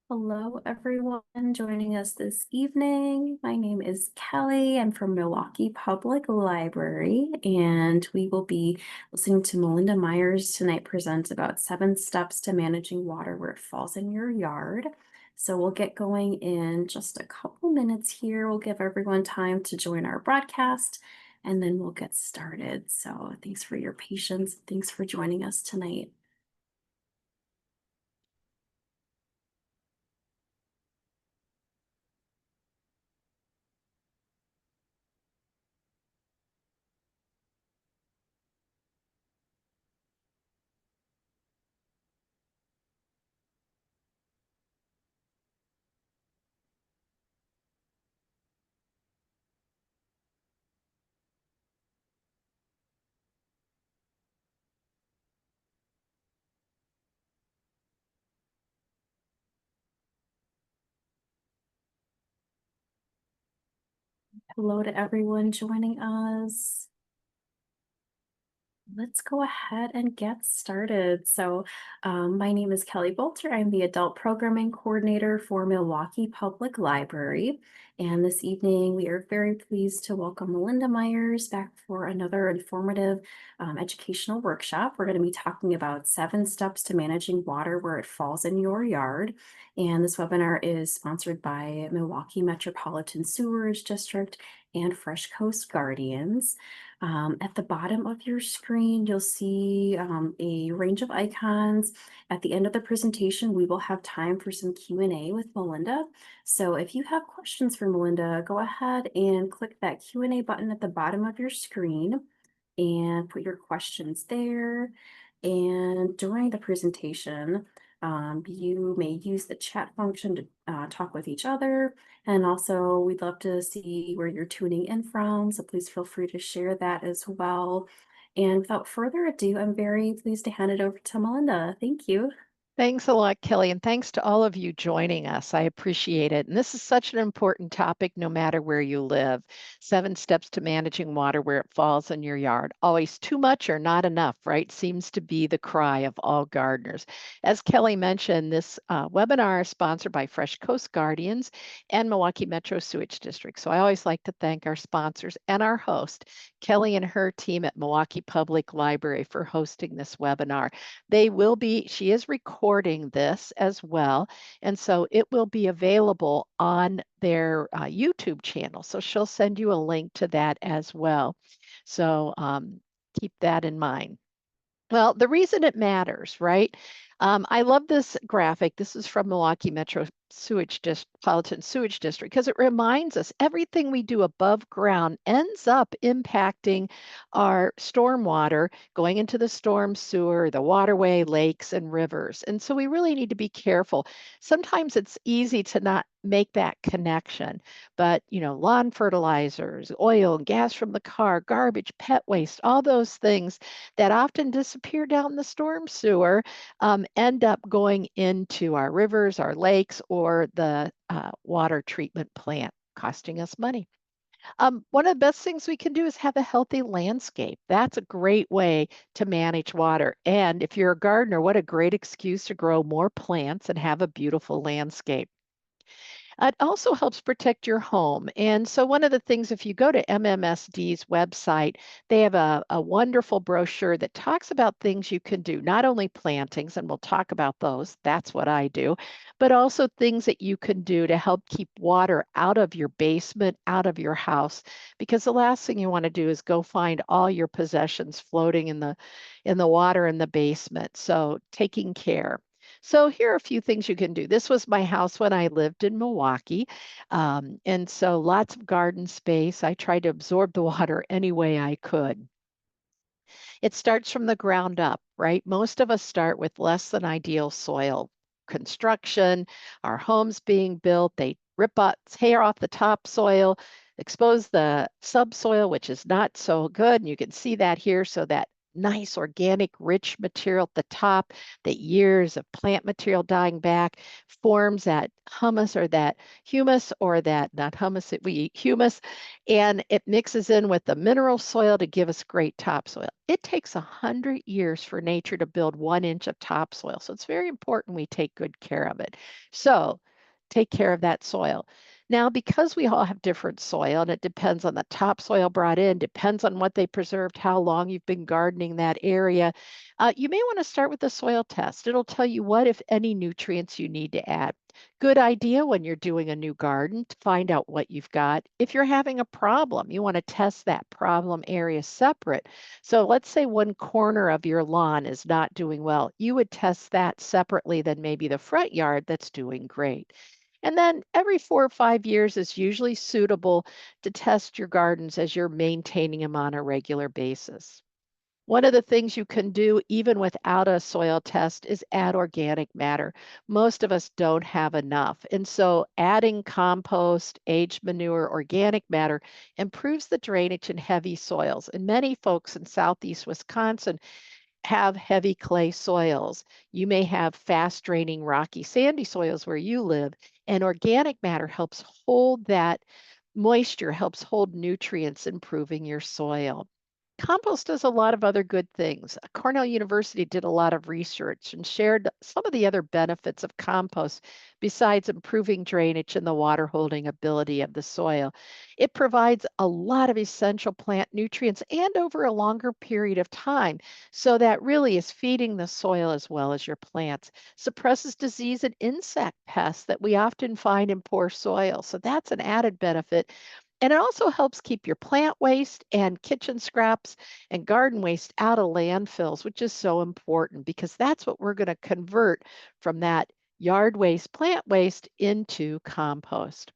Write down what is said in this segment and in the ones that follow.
Hello, everyone joining us this evening. My name is Kelly. I'm from Milwaukee Public Library, and we will be listening to Melinda Myers tonight present about 7 steps to managing water where it falls in your yard. So we'll get going in just a couple minutes here. We'll give everyone time to join our broadcast, and then we'll get started. So thanks for your patience. Thanks for joining us tonight. Hello to everyone joining us. Let's go ahead and get started. My name is Kelly Bolter. I'm the Adult Programming Coordinator for Milwaukee Public Library. And this evening, we are very pleased to welcome Melinda Myers back for another informative educational workshop. We're going to be talking about 7 steps to managing water where it falls in your yard. And this webinar is sponsored by Milwaukee Metropolitan Sewerage District and Fresh Coast Guardians. At the bottom of your screen, you'll see a range of icons. At the end of the presentation, we will have time for some Q&A with Melinda. So if you have questions for Melinda, go ahead and click that Q&A button at the bottom of your screen and put your questions there. And during the presentation, you may use the chat function to talk with each other. And also, we'd love to see where you're tuning in from, so please feel free to share that as well. And without further ado, I'm very pleased to hand it over to Melinda. Thank you. Thanks a lot, Kelly, and thanks to all of you joining us. I appreciate it. And this is such an important topic no matter where you live. 7 steps to managing water where it falls in your yard. Always too much or not enough, right? Seems to be the cry of all gardeners. As Kelly mentioned, this webinar is sponsored by Fresh Coast Guardians and Milwaukee Metro Sewage District. So I always like to thank our sponsors and our host, Kelly and her team at Milwaukee Public Library, for hosting this webinar. She is recording this as well. And so it will be available on their YouTube channel. So she'll send you a link to that as well. So keep that in mind. Well, the reason it matters, right? I love this graphic. This is from Milwaukee Metropolitan Sewage District because it reminds us everything we do above ground ends up impacting our stormwater going into the storm sewer, the waterway, lakes, and rivers. And so we really need to be careful. Sometimes it's easy to not make that connection, but lawn fertilizers, oil and gas from the car, garbage, pet waste, all those things that often disappear down the storm sewer end up going into our rivers, our lakes, or the water treatment plant, costing us money. One of the best things we can do is have a healthy landscape. That's a great way to manage water. And if you're a gardener, what a great excuse to grow more plants and have a beautiful landscape. It also helps protect your home. And so, one of the things, if you go to MMSD's website, they have a wonderful brochure that talks about things you can do, not only plantings, and we'll talk about those. That's what I do, but also things that you can do to help keep water out of your basement, out of your house, because the last thing you want to do is go find all your possessions floating in the water in the basement. So, taking care. So here are a few things you can do. This was my house when I lived in Milwaukee. And so lots of garden space. I tried to absorb the water any way I could. It starts from the ground up, right? Most of us start with less than ideal soil construction, our homes being built. They rip up, tear off the topsoil, expose the subsoil, which is not so good. And you can see that here. So that nice organic, rich material at the top that years of plant material dying back forms that humus or that humus or that not humus, we eat humus, and it mixes in with the mineral soil to give us great topsoil. It takes 100 years for nature to build 1 inch of topsoil. So it's very important we take good care of it. So take care of that soil. Now, because we all have different soil and it depends on the topsoil brought in, depends on what they preserved, how long you've been gardening that area, you may want to start with a soil test. It'll tell you what, if any, nutrients you need to add. Good idea when you're doing a new garden to find out what you've got. If you're having a problem, you want to test that problem area separate. So let's say one corner of your lawn is not doing well. You would test that separately than maybe the front yard that's doing great. And then every 4 or 5 years is usually suitable to test your gardens as you're maintaining them on a regular basis. One of the things you can do, even without a soil test, is add organic matter. Most of us don't have enough. And so adding compost, aged manure, organic matter improves the drainage in heavy soils. And many folks in southeast Wisconsin have heavy clay soils. You may have fast draining rocky sandy soils where you live, and organic matter helps hold that moisture, helps hold nutrients, improving your soil. Compost does a lot of other good things. Cornell University did a lot of research and shared some of the other benefits of compost besides improving drainage and the water holding ability of the soil. It provides a lot of essential plant nutrients and over a longer period of time. So that really is feeding the soil as well as your plants. Suppresses disease and insect pests that we often find in poor soil. So that's an added benefit, and it also helps keep your plant waste and kitchen scraps and garden waste out of landfills, which is so important because that's what we're going to convert from that yard waste, plant waste into compost.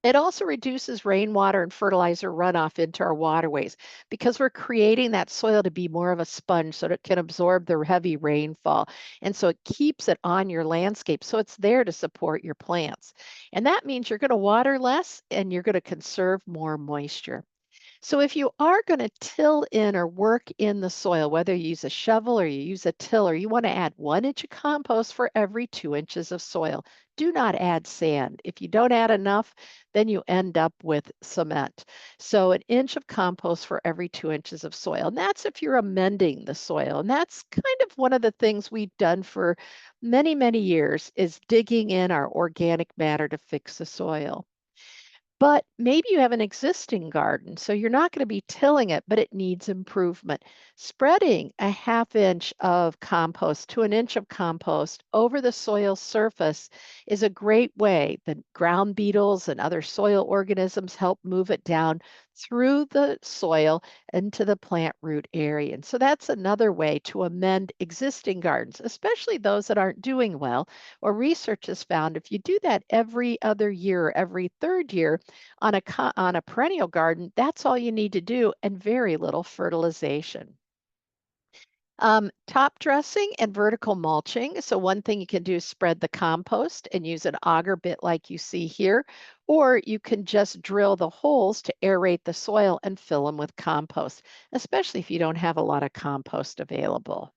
It also reduces rainwater and fertilizer runoff into our waterways because we're creating that soil to be more of a sponge so that it can absorb the heavy rainfall. And so it keeps it on your landscape. So it's there to support your plants. And that means you're going to water less and you're going to conserve more moisture. So if you are going to till in or work in the soil, whether you use a shovel or you use a tiller, you want to add 1 inch of compost for every 2 inches of soil. Do not add sand. If you don't add enough, then you end up with cement. So 1 inch of compost for every 2 inches of soil. And that's if you're amending the soil. And that's kind of one of the things we've done for many, many years is digging in our organic matter to fix the soil. But maybe you have an existing garden, so you're not going to be tilling it, but it needs improvement. Spreading a 1/2 inch of compost to 1 inch of compost over the soil surface is a great way. The ground beetles and other soil organisms help move it down through the soil into the plant root area. And so that's another way to amend existing gardens, especially those that aren't doing well. Or research has found if you do that every other year, or every third year, on on a perennial garden, that's all you need to do and very little fertilization. Top dressing and vertical mulching. So one thing you can do is spread the compost and use an auger bit like you see here, or you can just drill the holes to aerate the soil and fill them with compost, especially if you don't have a lot of compost available.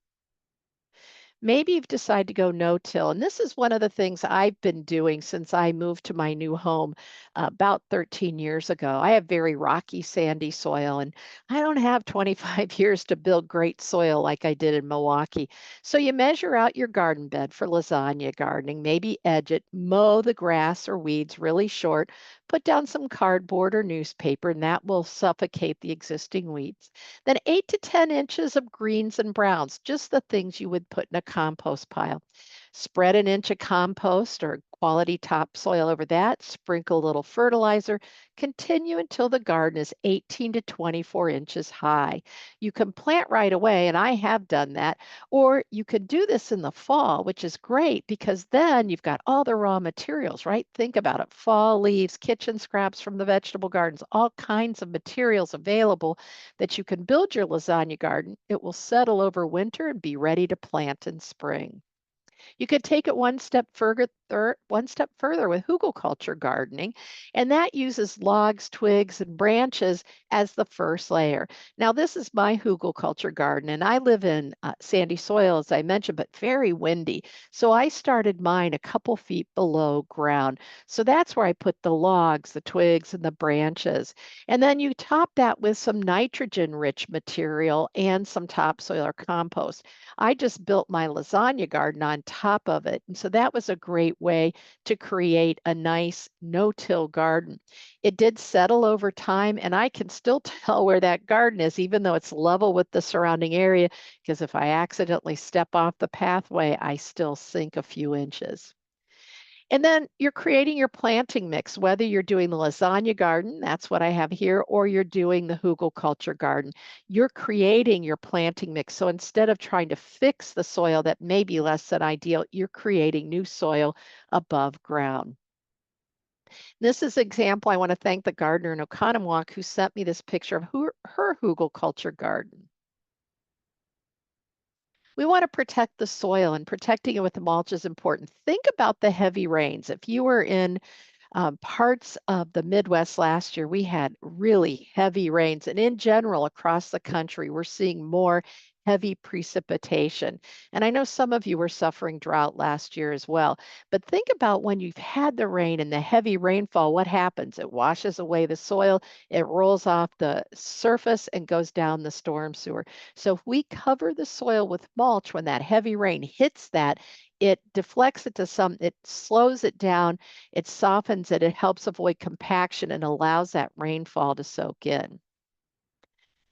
Maybe you've decided to go no-till, and this is one of the things I've been doing since I moved to my new home about 13 years ago. I have very rocky, sandy soil, and I don't have 25 years to build great soil like I did in Milwaukee. So you measure out your garden bed for lasagna gardening, maybe edge it, mow the grass or weeds really short, put down some cardboard or newspaper, and that will suffocate the existing weeds. Then 8 to 10 inches of greens and browns, just the things you would put in a compost pile. Spread 1 inch of compost or quality topsoil over that, sprinkle a little fertilizer, continue until the garden is 18 to 24 inches high. You can plant right away, and I have done that, or you could do this in the fall, which is great because then you've got all the raw materials, right? Think about it, fall leaves, kitchen scraps from the vegetable gardens, all kinds of materials available that you can build your lasagna garden. It will settle over winter and be ready to plant in spring. You could take it one step further one step further with hugelkultur gardening, and that uses logs, twigs, and branches as the first layer. Now, this is my hugelkultur garden, and I live in sandy soil, as I mentioned, but very windy. So I started mine a couple feet below ground. So that's where I put the logs, the twigs, and the branches. And then you top that with some nitrogen-rich material and some topsoil or compost. I just built my lasagna garden on top of it. And so that was a great way to create a nice no-till garden. It did settle over time, and I can still tell where that garden is, even though it's level with the surrounding area, because if I accidentally step off the pathway, I still sink a few inches. And then you're creating your planting mix, whether you're doing the lasagna garden, that's what I have here, or you're doing the hugelkultur garden. You're creating your planting mix. So instead of trying to fix the soil that may be less than ideal, you're creating new soil above ground. This is an example. I want to thank the gardener in Oconomowoc who sent me this picture of her hugelkultur garden. We want to protect the soil, and protecting it with the mulch is important. Think about the heavy rains. If you were in parts of the Midwest last year, we had really heavy rains. And in general, across the country, we're seeing more heavy precipitation. And I know some of you were suffering drought last year as well. But think about when you've had the rain and the heavy rainfall, what happens? It washes away the soil, it rolls off the surface and goes down the storm sewer. So if we cover the soil with mulch when that heavy rain hits that, it deflects it to some, it slows it down, it softens it, it helps avoid compaction and allows that rainfall to soak in.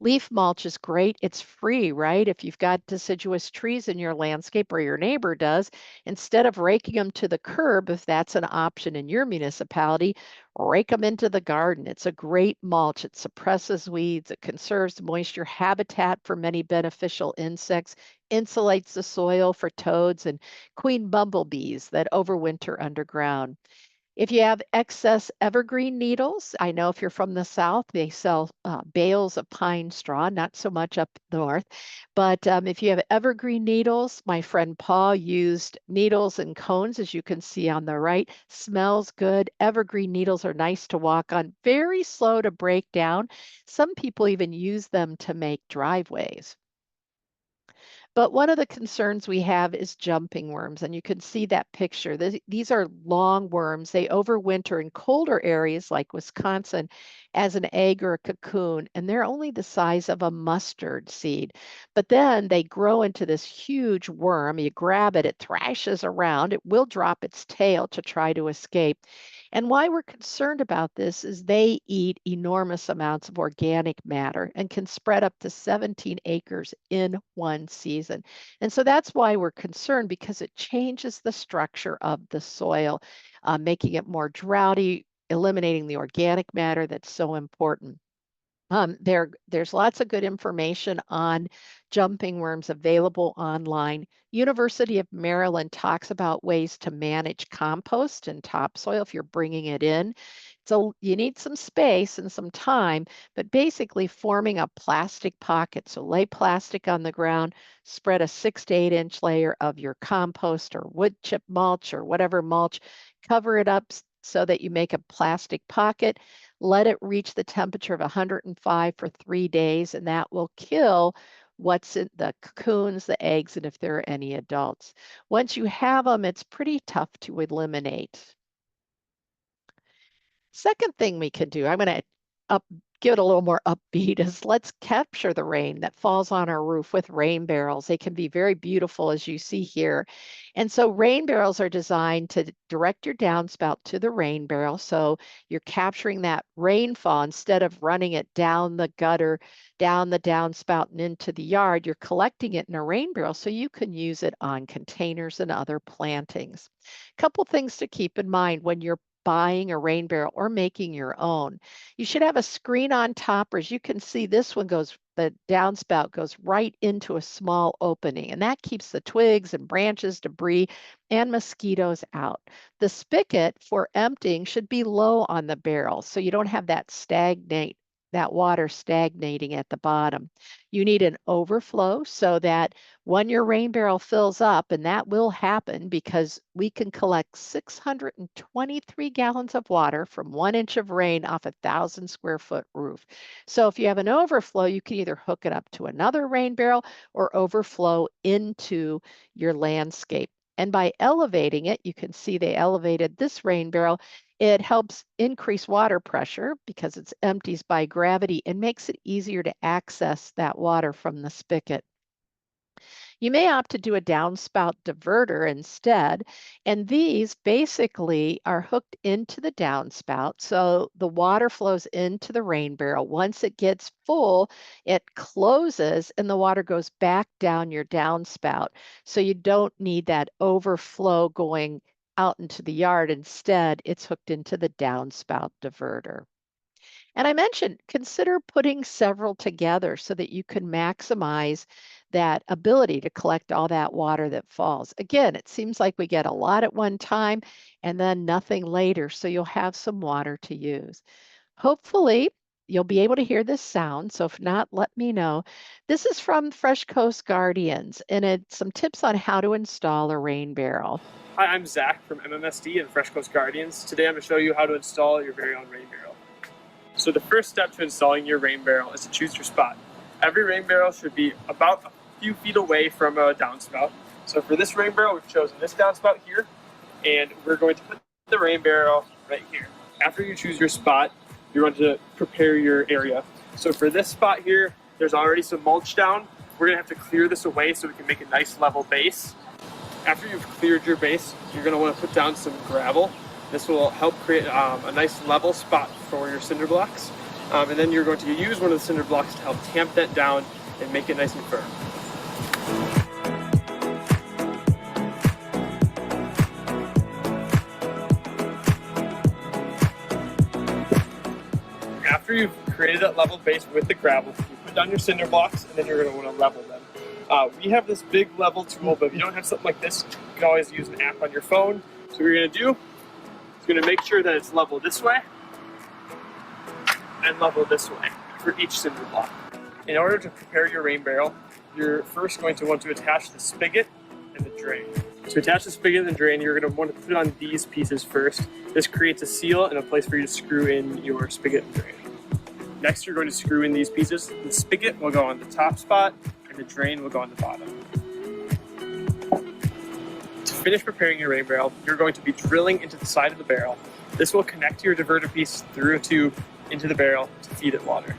Leaf mulch is great. It's free, right? If you've got deciduous trees in your landscape or your neighbor does, instead of raking them to the curb, if that's an option in your municipality, rake them into the garden. It's a great mulch. It suppresses weeds, it conserves moisture, habitat for many beneficial insects, insulates the soil for toads and queen bumblebees that overwinter underground. If you have excess evergreen needles, I know if you're from the South, they sell bales of pine straw, not so much up north. But if you have evergreen needles, my friend Paul used needles and cones, as you can see on the right. Smells good. Evergreen needles are nice to walk on, very slow to break down. Some people even use them to make driveways. But one of the concerns we have is jumping worms, and you can see that picture. These are long worms. They overwinter in colder areas like Wisconsin as an egg or a cocoon, and they're only the size of a mustard seed. But then they grow into this huge worm. You grab it, it thrashes around, it will drop its tail to try to escape. And why we're concerned about this is they eat enormous amounts of organic matter and can spread up to 17 acres in one season. And so that's why we're concerned, because it changes the structure of the soil, making it more droughty, eliminating the organic matter that's so important. There's lots of good information on jumping worms available online. University of Maryland talks about ways to manage compost and topsoil if you're bringing it in. So you need some space and some time, but basically forming a plastic pocket. So lay plastic on the ground, spread a 6 to 8 inch layer of your compost or wood chip mulch or whatever mulch, cover it up so that you make a plastic pocket. Let it reach the temperature of 105 for 3 days, and that will kill what's in the cocoons, the eggs, and if there are any adults. Once you have them, it's pretty tough to eliminate. Second thing we can do, I'm going to up give it a little more upbeat, is let's capture the rain that falls on our roof with rain barrels. They can be very beautiful, as you see here. And so rain barrels are designed to direct your downspout to the rain barrel. So you're capturing that rainfall instead of running it down the gutter, down the downspout and into the yard. You're collecting it in a rain barrel so you can use it on containers and other plantings. Couple things to keep in mind when you're buying a rain barrel or making your own. You should have a screen on top, or as you can see, this one goes, the downspout goes right into a small opening, and that keeps the twigs and branches, debris, and mosquitoes out. The spigot for emptying should be low on the barrel so you don't have that stagnate that water stagnating at the bottom. You need an overflow so that when your rain barrel fills up, and that will happen because we can collect 623 gallons of water from 1 inch of rain off a 1,000 square foot roof. So if you have an overflow, you can either hook it up to another rain barrel or overflow into your landscape. And by elevating it, you can see they elevated this rain barrel. It helps increase water pressure because it empties by gravity and makes it easier to access that water from the spigot. You may opt to do a downspout diverter instead, and these basically are hooked into the downspout. So the water flows into the rain barrel. Once it gets full, it closes and the water goes back down your downspout. So you don't need that overflow going out into the yard. Instead, it's hooked into the downspout diverter. And I mentioned consider putting several together so that you can maximize that ability to collect all that water that falls. Again, it seems like we get a lot at one time and then nothing later, so you'll have some water to use. Hopefully, you'll be able to hear this sound. So if not, let me know. This is from Fresh Coast Guardians, and it's some tips on how to install a rain barrel. Hi, I'm Zach from MMSD and Fresh Coast Guardians. Today I'm going to show you how to install your very own rain barrel. So the first step to installing your rain barrel is to choose your spot. Every rain barrel should be about a few feet away from a downspout. So for this rain barrel, we've chosen this downspout here, and we're going to put the rain barrel right here. After you choose your spot, you're going to prepare your area. So for this spot here, there's already some mulch down. We're going to have to clear this away so we can make a nice level base. After you've cleared your base, you're going to want to put down some gravel. This will help create a nice level spot for your cinder blocks. And then you're going to use one of the cinder blocks to help tamp that down and make it nice and firm. After you've created that level base with the gravel, you put down your cinder blocks and then you're going to want to level them. We have this big level tool, but if you don't have something like this, you can always use an app on your phone. So what you're going to do is going to make sure that it's level this way and level this way for each cinder block. In order to prepare your rain barrel, you're first going to want to attach the spigot and the drain. To attach the spigot and the drain, you're going to want to put it on these pieces first. This creates a seal and a place for you to screw in your spigot and drain. Next, you're going to screw in these pieces. The spigot will go on the top spot and the drain will go on the bottom. To finish preparing your rain barrel, you're going to be drilling into the side of the barrel. This will connect your diverter piece through a tube into the barrel to feed it water.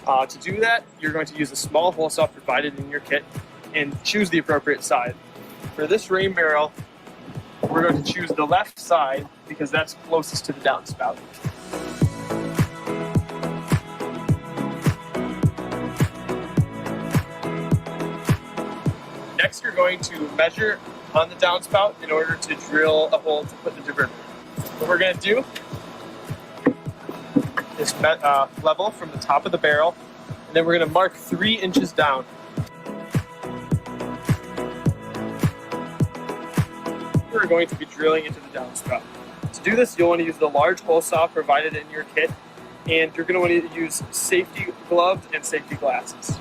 To do that, you're going to use a small hole saw provided in your kit and choose the appropriate side. For this rain barrel, we're going to choose the left side because that's closest to the downspout. Next, you're going to measure on the downspout in order to drill a hole to put the diverter. What we're going to do is level from the top of the barrel, and then we're going to mark 3 inches down. We're going to be drilling into the downspout. To do this, you'll want to use the large hole saw provided in your kit, and you're going to want to use safety gloves and safety glasses.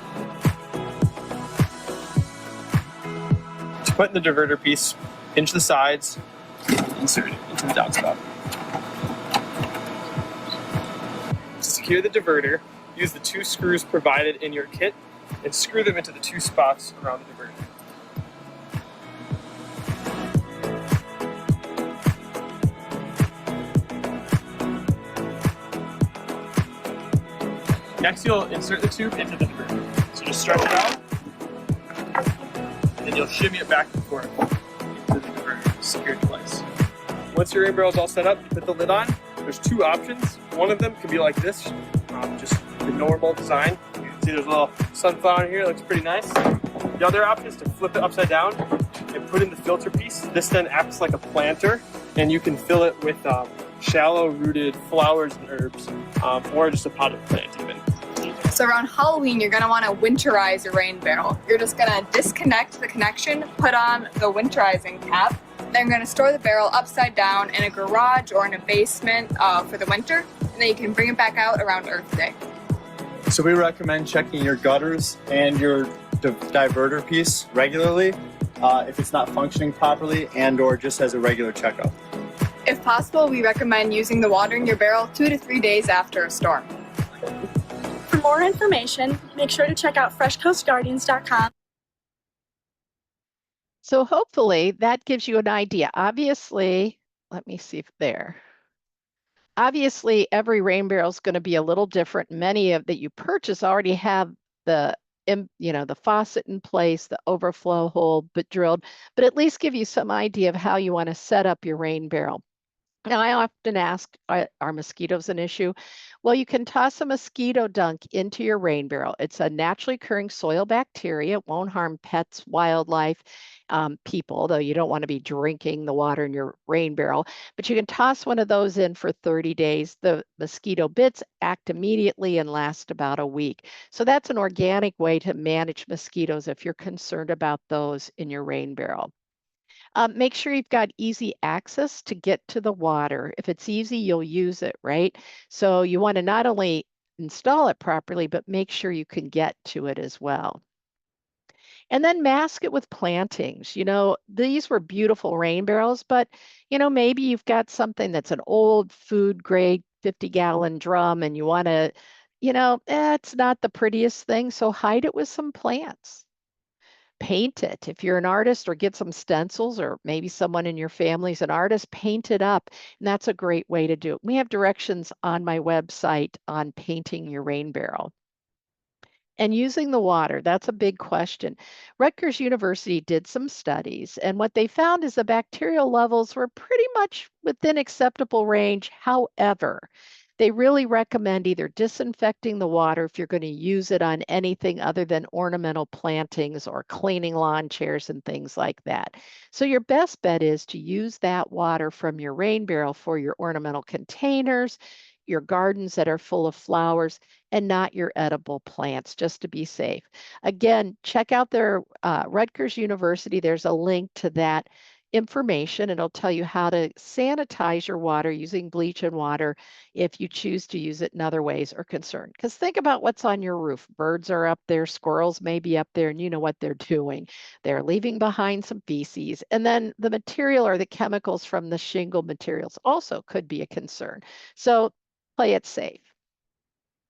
To put in the diverter piece, pinch the sides, insert it into the downspout. To secure the diverter, use the 2 screws provided in your kit and screw them into the 2 spots around the diverter. Next, you'll insert the tube into the diverter. So just stretch it out, and then you'll shimmy it back and forth into the diverter, secured in place. Once your rain barrel is all set up, you put the lid on. There's 2 options. One of them can be like this, just the normal design. You can see there's a little sunflower in here, it looks pretty nice. The other option is to flip it upside down and put in the filter piece. This then acts like a planter, and you can fill it with shallow rooted flowers and herbs, or just a potted plant even. So around Halloween, you're gonna wanna winterize your rain barrel. You're just gonna disconnect the connection, put on the winterizing cap, then you're gonna store the barrel upside down in a garage or in a basement for the winter, and then you can bring it back out around Earth Day. So we recommend checking your gutters and your diverter piece regularly if it's not functioning properly and or just as a regular checkup. If possible, we recommend using the water in your barrel 2 to 3 days after a storm. For more information, make sure to check out freshcoastguardians.com. So hopefully that gives you an idea. Obviously, let me see if there. Obviously, every rain barrel is going to be a little different. Many of that you purchase already have the the faucet in place, the overflow hole but drilled, but at least give you some idea of how you want to set up your rain barrel. Now, I often ask, are mosquitoes an issue? Well, you can toss a mosquito dunk into your rain barrel. It's a naturally occurring soil bacteria. It won't harm pets, wildlife, people, though you don't want to be drinking the water in your rain barrel. But you can toss one of those in for 30 days. The mosquito bits act immediately and last about a week. So that's an organic way to manage mosquitoes if you're concerned about those in your rain barrel. Make sure you've got easy access to get to the water. If it's easy, you'll use it, right? So you want to not only install it properly, but make sure you can get to it as well. And then mask it with plantings. These were beautiful rain barrels, but maybe you've got something that's an old food grade 50-gallon drum and you want to, it's not the prettiest thing, so hide it with some plants. Paint it. If you're an artist, or get some stencils, or maybe someone in your family's an artist, paint it up. And that's a great way to do it. We have directions on my website on painting your rain barrel. And using the water, that's a big question. Rutgers University did some studies, and what they found is the bacterial levels were pretty much within acceptable range. However, they really recommend either disinfecting the water if you're going to use it on anything other than ornamental plantings or cleaning lawn chairs and things like that. So your best bet is to use that water from your rain barrel for your ornamental containers, your gardens that are full of flowers, and not your edible plants, just to be safe. Again, check out their Rutgers University. There's a link to that information. It'll tell you how to sanitize your water using bleach and water if you choose to use it in other ways or concerned. Because think about what's on your roof. Birds are up there, squirrels may be up there, and you know what they're doing. They're leaving behind some feces. And then the material or the chemicals from the shingle materials also could be a concern. So play it safe.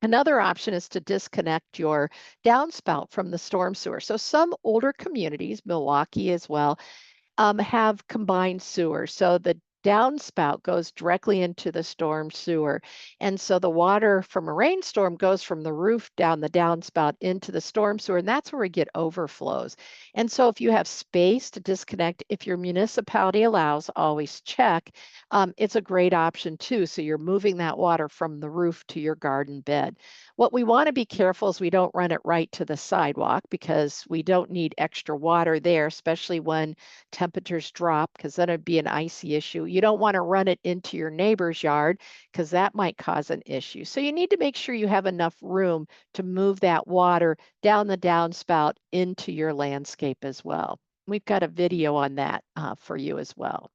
Another option is to disconnect your downspout from the storm sewer. So some older communities, Milwaukee as well, have combined sewers. So the downspout goes directly into the storm sewer. And so the water from a rainstorm goes from the roof down the downspout into the storm sewer, and that's where we get overflows. And so if you have space to disconnect, if your municipality allows, always check. It's a great option too. So you're moving that water from the roof to your garden bed. What we want to be careful is we don't run it right to the sidewalk, because we don't need extra water there, especially when temperatures drop, because then it'd be an icy issue. You don't want to run it into your neighbor's yard, because that might cause an issue. So you need to make sure you have enough room to move that water down the downspout into your landscape as well. We've got a video on that for you as well.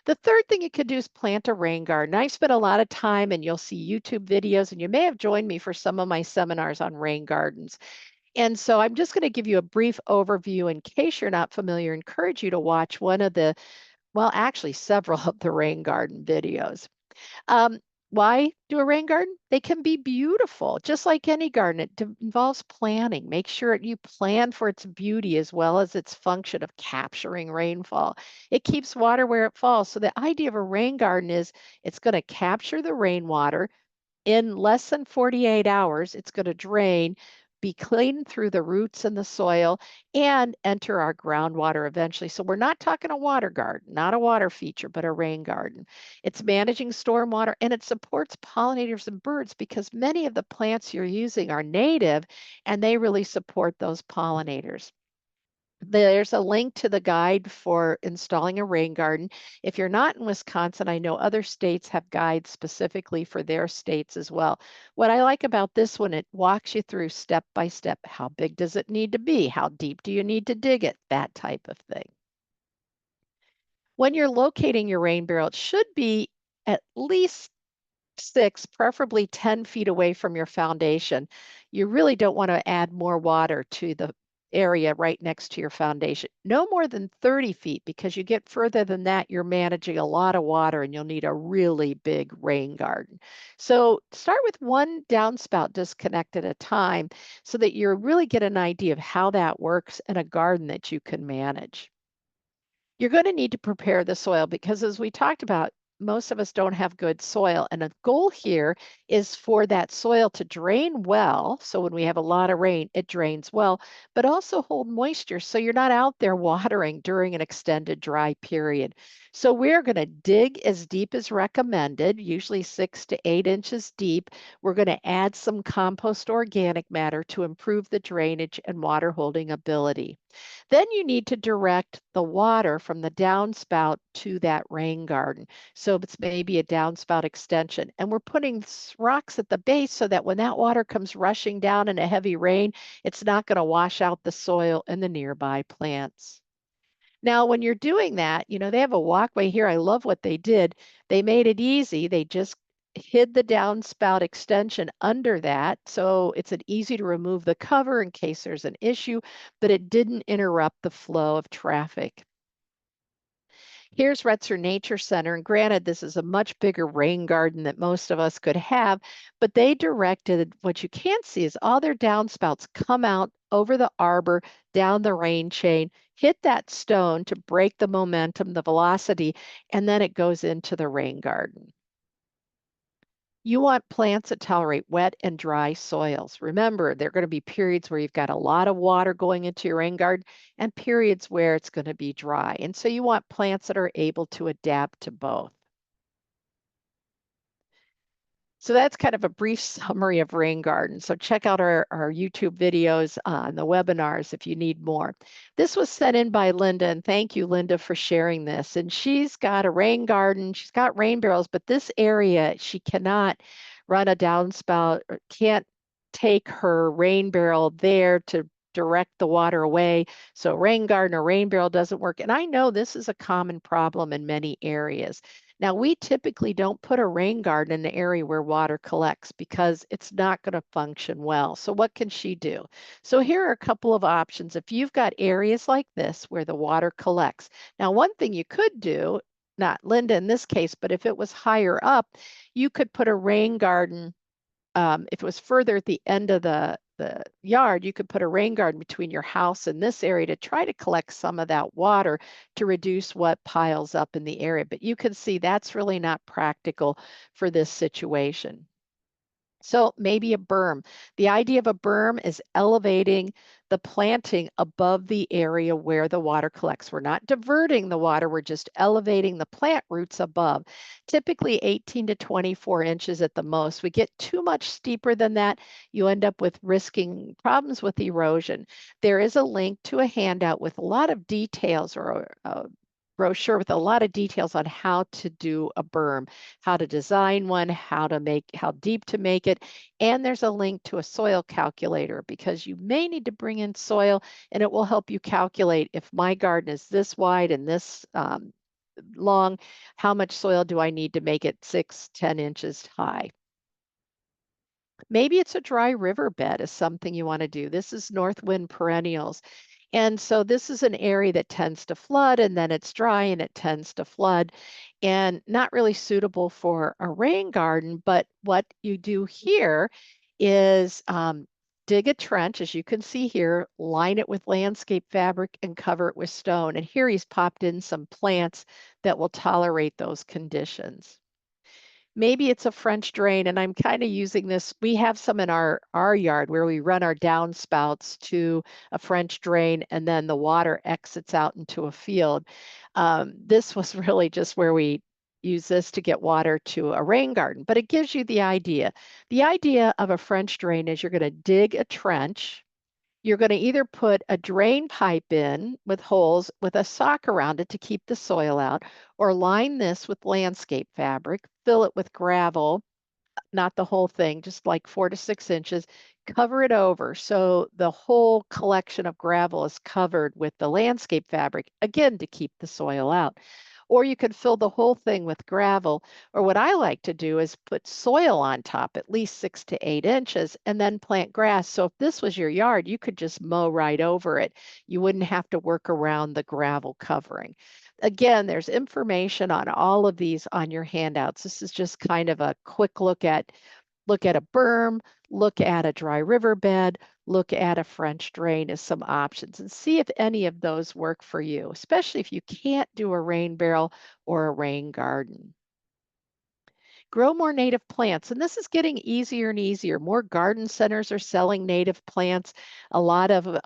The third thing you could do is plant a rain garden. I've spent a lot of time, and you'll see YouTube videos, and you may have joined me for some of my seminars on rain gardens. And so I'm just going to give you a brief overview in case you're not familiar. Encourage you to watch one of the, well, actually several of the rain garden videos. Why do a rain garden? They can be beautiful, just like any garden. It involves planning. Make sure you plan for its beauty as well as its function of capturing rainfall. It keeps water where it falls. So the idea of a rain garden is it's going to capture the rainwater. In less than 48 hours, it's going to drain, be cleaned through the roots and the soil, and enter our groundwater eventually. So we're not talking a water garden, not a water feature, but a rain garden. It's managing stormwater, and it supports pollinators and birds, because many of the plants you're using are native and they really support those pollinators. There's a link to the guide for installing a rain garden. If you're not in Wisconsin, I know other states have guides specifically for their states as well. What I like about this one, it walks you through step by step. How big does it need to be? How deep do you need to dig it? That type of thing. When you're locating your rain barrel, it should be at least 6, preferably 10 feet away from your foundation. You really don't want to add more water to the area right next to your foundation. No more than 30 feet, because you get further than that, you're managing a lot of water and you'll need a really big rain garden. So start with one downspout disconnect at a time so that you really get an idea of how that works in a garden that you can manage. You're going to need to prepare the soil because, as we talked about, most of us don't have good soil. And a goal here is for that soil to drain well. So when we have a lot of rain, it drains well, but also hold moisture so you're not out there watering during an extended dry period. So we're going to dig as deep as recommended, usually 6 to 8 inches deep. We're going to add some compost organic matter to improve the drainage and water holding ability. Then you need to direct the water from the downspout to that rain garden. So it's maybe a downspout extension. And we're putting rocks at the base so that when that water comes rushing down in a heavy rain, it's not going to wash out the soil and the nearby plants. Now, when you're doing that, they have a walkway here. I love what they did. They made it easy. They just hid the downspout extension under that. So it's an easy to remove the cover in case there's an issue, but it didn't interrupt the flow of traffic. Here's Retzer Nature Center, and granted, this is a much bigger rain garden that most of us could have, but they directed, what you can't see is all their downspouts come out over the arbor, down the rain chain, hit that stone to break the momentum, the velocity, and then it goes into the rain garden. You want plants that tolerate wet and dry soils. Remember, there are going to be periods where you've got a lot of water going into your rain garden and periods where it's going to be dry. And so you want plants that are able to adapt to both. So that's kind of a brief summary of rain gardens. So check out our YouTube videos and the webinars if you need more. This was sent in by Linda, and thank you, Linda, for sharing this. And she's got a rain garden. She's got rain barrels, but this area, she cannot run a downspout, or can't take her rain barrel there to direct the water away. So rain garden or rain barrel doesn't work. And I know this is a common problem in many areas. Now, we typically don't put a rain garden in the area where water collects because it's not going to function well. So what can she do? So here are a couple of options. If you've got areas like this where the water collects. Now, one thing you could do, not Linda in this case, but if it was higher up, you could put a rain garden. If it was further at the end of the yard, you could put a rain garden between your house and this area to try to collect some of that water to reduce what piles up in the area. But you can see that's really not practical for this situation. So maybe a berm. The idea of a berm is elevating the planting above the area where the water collects. We're not diverting the water, we're just elevating the plant roots above, typically 18 to 24 inches at the most. We get too much steeper than that, you end up with risking problems with erosion. There is a link to a handout with a lot of details, or a brochure with a lot of details on how to do a berm, how to design one, how deep to make it. And there's a link to a soil calculator because you may need to bring in soil and it will help you calculate, if my garden is this wide and this long, how much soil do I need to make it 6-10 inches high? Maybe it's a dry riverbed is something you want to do. This is North Wind Perennials. And so this is an area that tends to flood, and then it's dry and it tends to flood, and not really suitable for a rain garden. But what you do here is dig a trench, as you can see here, line it with landscape fabric and cover it with stone. And here he's popped in some plants that will tolerate those conditions. Maybe it's a French drain, and I'm kind of using this. We have some in our yard where we run our downspouts to a French drain, and then the water exits out into a field. This was really just where we use this to get water to a rain garden, but it gives you the idea. The idea of a French drain is you're going to dig a trench. You're going to either put a drain pipe in with holes with a sock around it to keep the soil out, or line this with landscape fabric, fill it with gravel, not the whole thing, just like 4 to 6 inches, cover it over so the whole collection of gravel is covered with the landscape fabric, again, to keep the soil out. or you could fill the whole thing with gravel. Or what I like to do is put soil on top, at least 6 to 8 inches, and then plant grass. So if this was your yard, you could just mow right over it. You wouldn't have to work around the gravel covering. Again, there's information on all of these on your handouts. This is just kind of a quick look at a berm, look at a dry riverbed, look at a French drain as some options, and see if any of those work for you, especially if you can't do a rain barrel or a rain garden. Grow more native plants, and this is getting easier and easier. More garden centers are selling native plants. A lot of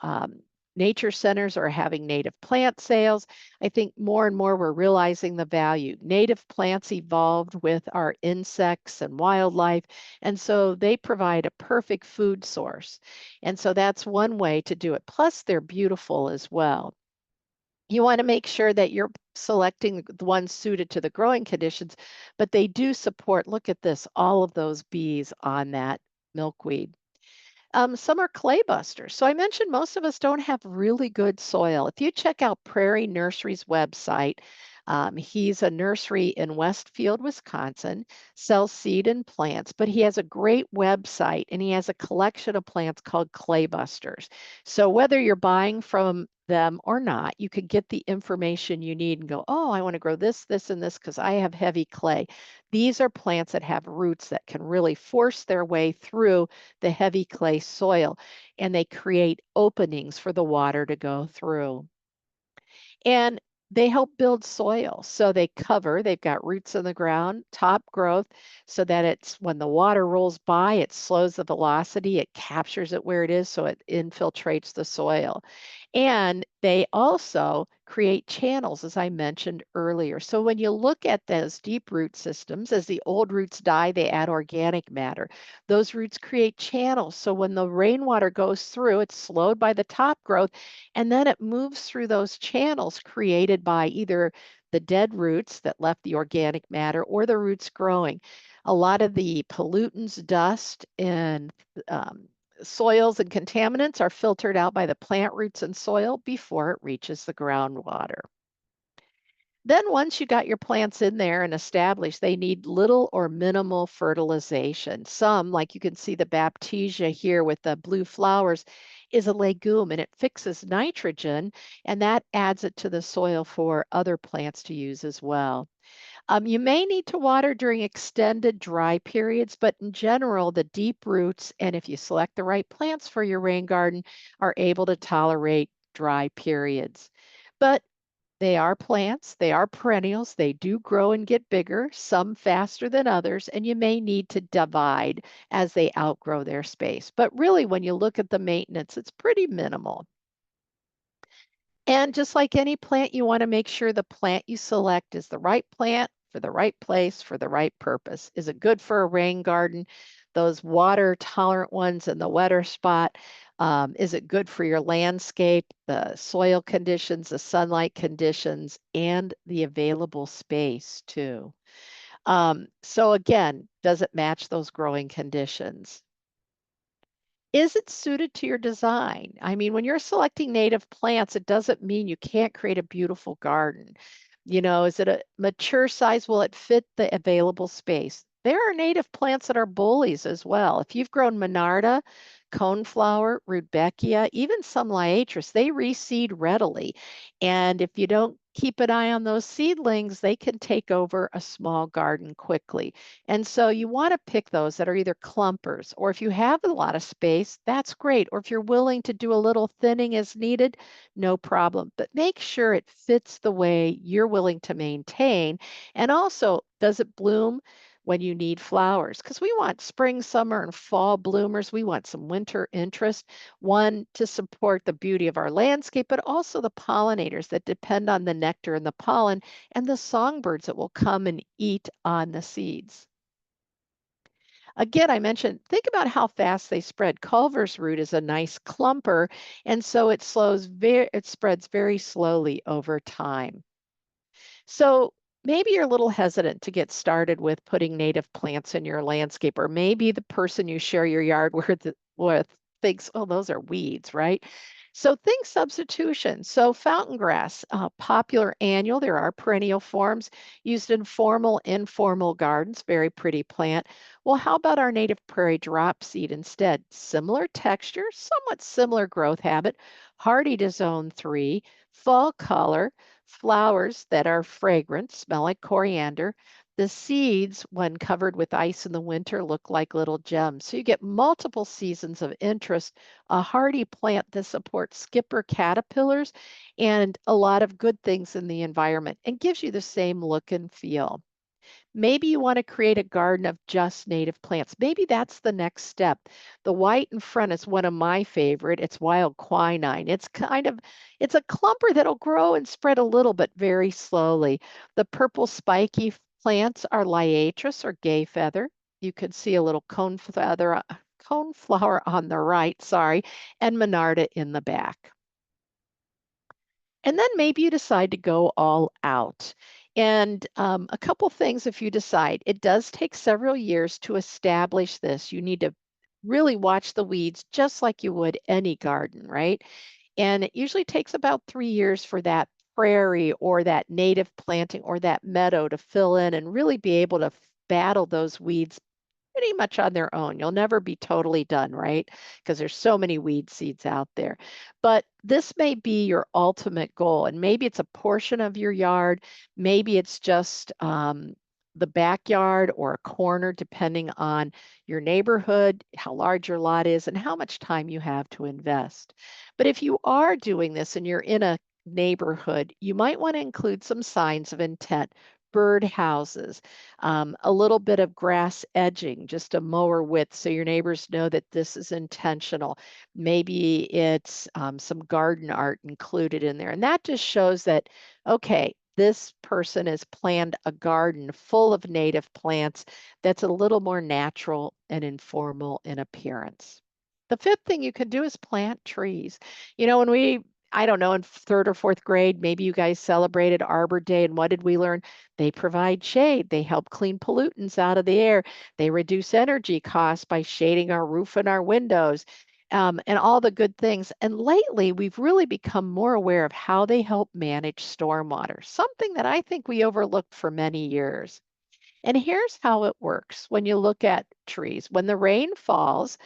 nature centers are having native plant sales. I think more and more we're realizing the value. Native plants evolved with our insects and wildlife, and so they provide a perfect food source. And so that's one way to do it. Plus, they're beautiful as well. You want to make sure that you're selecting the ones suited to the growing conditions, but they do support, look at this, all of those bees on that milkweed. Some are clay busters. So I mentioned most of us don't have really good soil. If you check out Prairie Nursery's website, he's a nursery in Westfield, Wisconsin, sells seed and plants, but he has a great website and he has a collection of plants called clay busters. So whether you're buying from them or not, you can get the information you need and go, oh, I want to grow this, this, and this because I have heavy clay. These are plants that have roots that can really force their way through the heavy clay soil, and they create openings for the water to go through. And they help build soil. So they've got roots in the ground, top growth, so that it's when the water rolls by, it slows the velocity, it captures it where it is, so it infiltrates the soil. And they also create channels, as I mentioned earlier. So when you look at those deep root systems, as the old roots die, they add organic matter. Those roots create channels. So when the rainwater goes through, it's slowed by the top growth, and then it moves through those channels created by either the dead roots that left the organic matter or the roots growing. A lot of the pollutants, dust, and soils and contaminants are filtered out by the plant roots and soil before it reaches the groundwater. Then once you got your plants in there and established, they need little or minimal fertilization. Some, like you can see the Baptisia here with the blue flowers, is a legume and it fixes nitrogen and that adds it to the soil for other plants to use as well. You may need to water during extended dry periods, but in general, the deep roots, and if you select the right plants for your rain garden, are able to tolerate dry periods. But they are plants, they are perennials, they do grow and get bigger, some faster than others, and you may need to divide as they outgrow their space. But really, when you look at the maintenance, it's pretty minimal. And just like any plant, you want to make sure the plant you select is the right plant for the right place for the right purpose. Is it good for a rain garden? Those water tolerant ones in the wetter spot. Is it good for your landscape, the soil conditions, the sunlight conditions, and the available space too? So again, does it match those growing conditions? Is it suited to your design? I mean, when you're selecting native plants, it doesn't mean you can't create a beautiful garden. You know, is it a mature size? Will it fit the available space? There are native plants that are bullies as well. If you've grown Monarda, coneflower, Rudbeckia, even some Liatris, they reseed readily. And if you don't keep an eye on those seedlings, they can take over a small garden quickly. And so you want to pick those that are either clumpers, or if you have a lot of space, that's great. Or if you're willing to do a little thinning as needed, no problem. But make sure it fits the way you're willing to maintain. And also, does it bloom when you need flowers? Because we want spring, summer, and fall bloomers. We want some winter interest. One, to support the beauty of our landscape, but also the pollinators that depend on the nectar and the pollen, and the songbirds that will come and eat on the seeds. Again, I mentioned, think about how fast they spread. Culver's root is a nice clumper, and so it spreads very slowly over time. So maybe you're a little hesitant to get started with putting native plants in your landscape, or maybe the person you share your yard with thinks, oh, those are weeds, right? So think substitution. So fountain grass, popular annual. There are perennial forms used in formal, informal gardens. Very pretty plant. Well, how about our native prairie drop seed instead? Similar texture, somewhat similar growth habit, hardy to zone 3, fall color, flowers that are fragrant, smell like coriander. The seeds, when covered with ice in the winter, look like little gems. So you get multiple seasons of interest, a hardy plant that supports skipper caterpillars and a lot of good things in the environment and gives you the same look and feel. Maybe you want to create a garden of just native plants. Maybe that's the next step. The white in front is one of my favorite. It's wild quinine. It's a clumper that'll grow and spread a little but very slowly. The purple spiky plants are liatris or gay feather. You could see a little coneflower on the right, sorry, and monarda in the back. And then maybe you decide to go all out. And a couple things if you decide, it does take several years to establish this. You need to really watch the weeds just like you would any garden, right? And it usually takes about 3 years for that prairie or that native planting or that meadow to fill in and really be able to battle those weeds pretty much on their own. You'll never be totally done, right? Because there's so many weed seeds out there. But this may be your ultimate goal. And maybe it's a portion of your yard. Maybe it's just the backyard or a corner, depending on your neighborhood, how large your lot is, and how much time you have to invest. But if you are doing this and you're in a neighborhood, you might want to include some signs of intent. Bird houses, a little bit of grass edging, just a mower width so your neighbors know that this is intentional. Maybe it's some garden art included in there. And that just shows that, okay, this person has planned a garden full of native plants that's a little more natural and informal in appearance. The fifth thing you can do is plant trees. I don't know, in third or fourth grade, maybe you guys celebrated Arbor Day, and what did we learn? They provide shade. They help clean pollutants out of the air. They reduce energy costs by shading our roof and our windows, and all the good things. And lately, we've really become more aware of how they help manage stormwater, something that I think we overlooked for many years. And here's how it works when you look at trees. When the rain falls,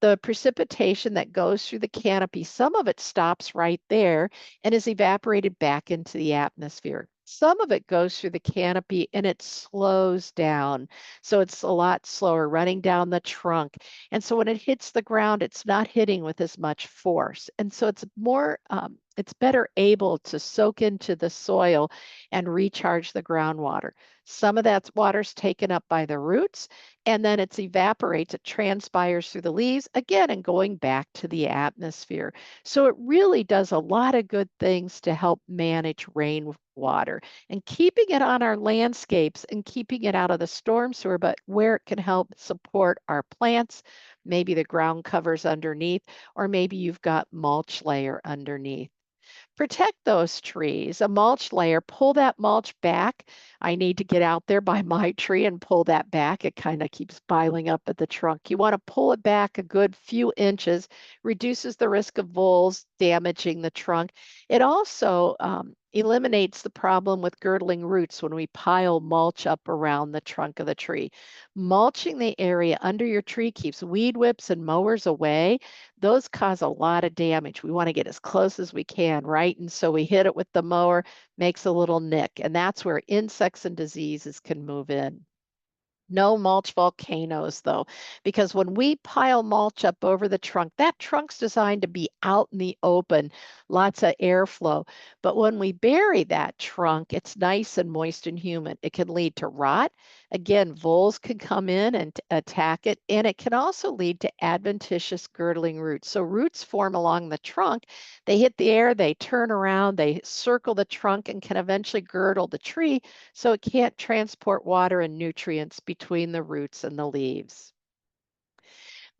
the precipitation that goes through the canopy, some of it stops right there and is evaporated back into the atmosphere. Some of it goes through the canopy and it slows down. So it's a lot slower running down the trunk. And so when it hits the ground, it's not hitting with as much force. And so it's better able to soak into the soil and recharge the groundwater. Some of that water's taken up by the roots, and then it evaporates, it transpires through the leaves again and going back to the atmosphere. So it really does a lot of good things to help manage rainwater and keeping it on our landscapes and keeping it out of the storm sewer, but where it can help support our plants, maybe the ground covers underneath, or maybe you've got mulch layer underneath. Protect those trees. A mulch layer, pull that mulch back. I need to get out there by my tree and pull that back. It kind of keeps piling up at the trunk. You want to pull it back a good few inches, reduces the risk of voles damaging the trunk. It also eliminates the problem with girdling roots when we pile mulch up around the trunk of the tree. Mulching the area under your tree keeps weed whips and mowers away. Those cause a lot of damage. We want to get as close as we can, right? And so we hit it with the mower, makes a little nick, and that's where insects and diseases can move in. No mulch volcanoes, though, because when we pile mulch up over the trunk, that trunk's designed to be out in the open, lots of airflow. But when we bury that trunk, it's nice and moist and humid. It can lead to rot. Again, voles can come in and attack it, and it can also lead to adventitious girdling roots. So roots form along the trunk. They hit the air, they turn around, they circle the trunk, and can eventually girdle the tree so it can't transport water and nutrients between the roots and the leaves.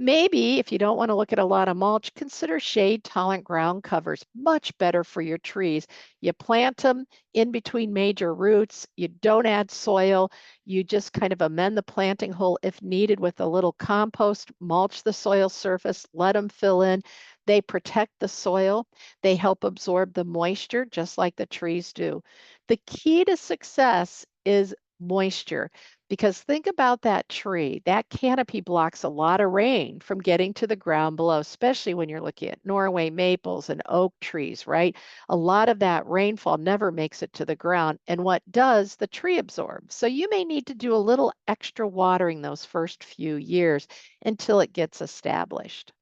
Maybe if you don't want to look at a lot of mulch, consider shade tolerant ground covers, much better for your trees. You plant them in between major roots, you don't add soil, you just kind of amend the planting hole if needed with a little compost, mulch the soil surface, let them fill in. They protect the soil. They help absorb the moisture just like the trees do. The key to success is moisture. Because think about that tree. That canopy blocks a lot of rain from getting to the ground below, especially when you're looking at Norway maples and oak trees, right? A lot of that rainfall never makes it to the ground. And what does, the tree absorbs. So you may need to do a little extra watering those first few years until it gets established.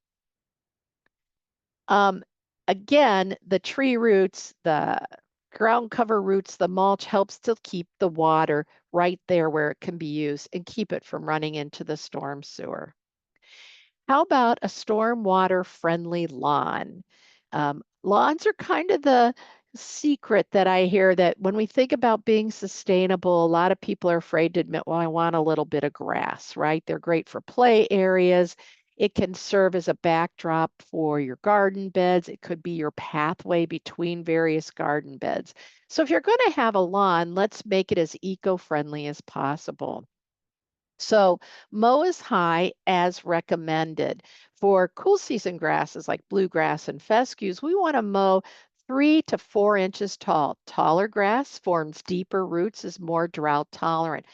Um, Again, the tree roots, the ground cover roots, the mulch helps to keep the water right there where it can be used and keep it from running into the storm sewer. How about a stormwater friendly lawn? Lawns are kind of the secret that I hear that when we think about being sustainable, a lot of people are afraid to admit, well, I want a little bit of grass, right? They're great for play areas. It can serve as a backdrop for your garden beds. It could be your pathway between various garden beds. So if you're going to have a lawn, let's make it as eco-friendly as possible. So mow as high as recommended. For cool season grasses like bluegrass and fescues, we want to mow 3 to 4 inches tall. Taller grass forms deeper roots, is more drought tolerant.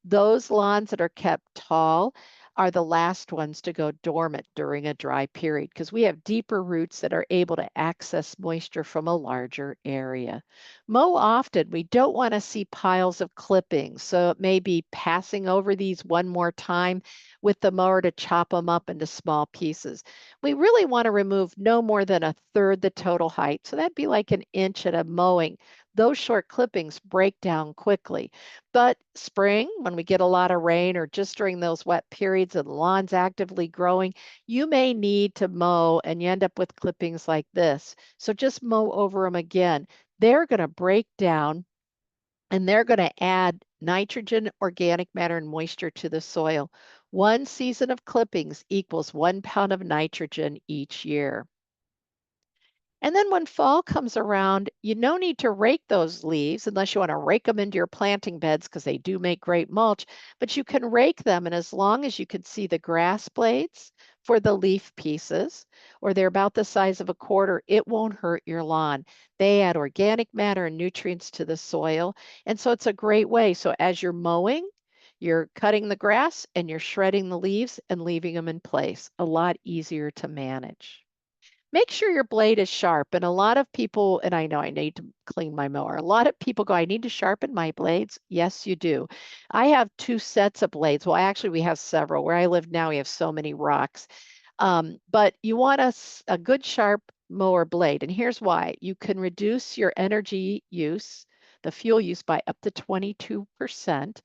Those lawns that are kept tall are the last ones to go dormant during a dry period because we have deeper roots that are able to access moisture from a larger area. Mow often. We don't want to see piles of clippings, so it may be passing over these one more time with the mower to chop them up into small pieces. We really want to remove no more than a third the total height, so that'd be like an inch at a mowing. Those short clippings break down quickly. But spring, when we get a lot of rain or just during those wet periods and the lawn's actively growing, you may need to mow and you end up with clippings like this. So just mow over them again. They're going to break down and they're going to add nitrogen, organic matter, and moisture to the soil. One season of clippings equals 1 pound of nitrogen each year. And then when fall comes around, you no need to rake those leaves unless you want to rake them into your planting beds because they do make great mulch, but you can rake them. And as long as you can see the grass blades for the leaf pieces, or they're about the size of a quarter, it won't hurt your lawn. They add organic matter and nutrients to the soil. And so it's a great way. So as you're mowing, you're cutting the grass and you're shredding the leaves and leaving them in place. A lot easier to manage. Make sure your blade is sharp. And a lot of people, and I know I need to clean my mower, a lot of people go, I need to sharpen my blades. Yes, you do. I have 2 sets of blades. Well, actually, we have several. Where I live now, we have so many rocks. But you want a good sharp mower blade. And here's why. You can reduce your energy use, the fuel use, by up to 22%.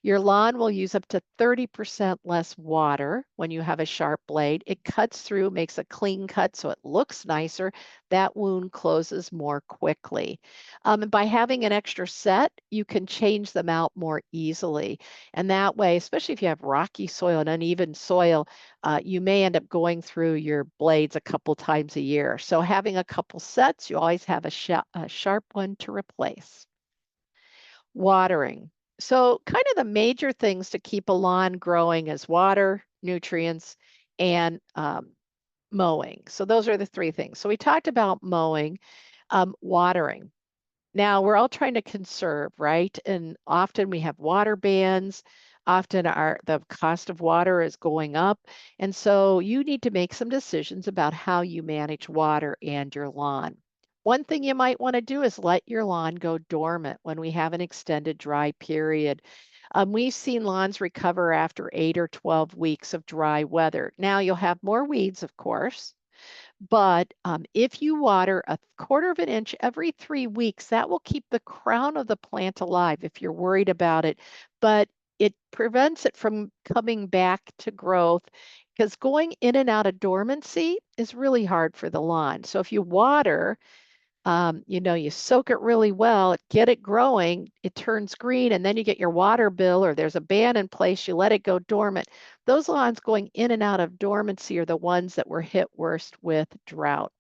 Your lawn will use up to 30% less water when you have a sharp blade. It cuts through, makes a clean cut so it looks nicer. That wound closes more quickly. And by having an extra set, you can change them out more easily. And that way, especially if you have rocky soil and uneven soil, you may end up going through your blades a couple times a year. So having a couple sets, you always have a sharp one to replace. Watering. So kind of the major things to keep a lawn growing is water, nutrients, and mowing. So those are the 3 things. So we talked about mowing, watering. Now we're all trying to conserve, right? And often we have water bans. Often the cost of water is going up. And so you need to make some decisions about how you manage water and your lawn. One thing you might want to do is let your lawn go dormant when we have an extended dry period. We've seen lawns recover after 8 or 12 weeks of dry weather. Now you'll have more weeds, of course, but if you water 1/4 of an inch every 3 weeks, that will keep the crown of the plant alive if you're worried about it. But it prevents it from coming back to growth because going in and out of dormancy is really hard for the lawn. So if you water, you soak it really well, get it growing, it turns green, and then you get your water bill or there's a ban in place, you let it go dormant. Those lawns going in and out of dormancy are the ones that were hit worst with drought.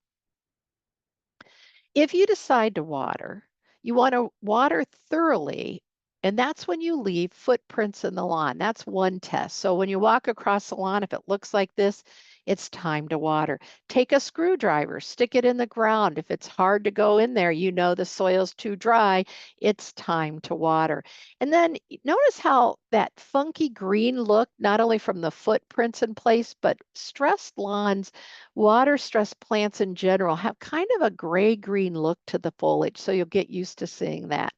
If you decide to water, you want to water thoroughly And that's when you leave footprints in the lawn. That's one test. So when you walk across the lawn, if it looks like this, it's time to water. Take a screwdriver, stick it in the ground. If it's hard to go in there, you know the soil's too dry, it's time to water. And then notice how that funky green look, not only from the footprints in place, but stressed lawns, water stressed plants in general have kind of a gray-green look to the foliage. So you'll get used to seeing that.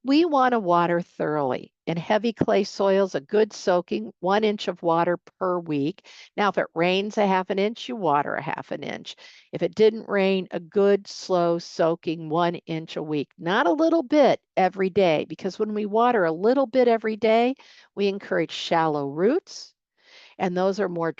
We want to water thoroughly. In heavy clay soils, a good soaking, 1 inch of water per week. Now, if it rains a half an inch, you water a half an inch. If it didn't rain, a good slow soaking 1 inch a week, not a little bit every day, because when we water a little bit every day, we encourage shallow roots, and those are more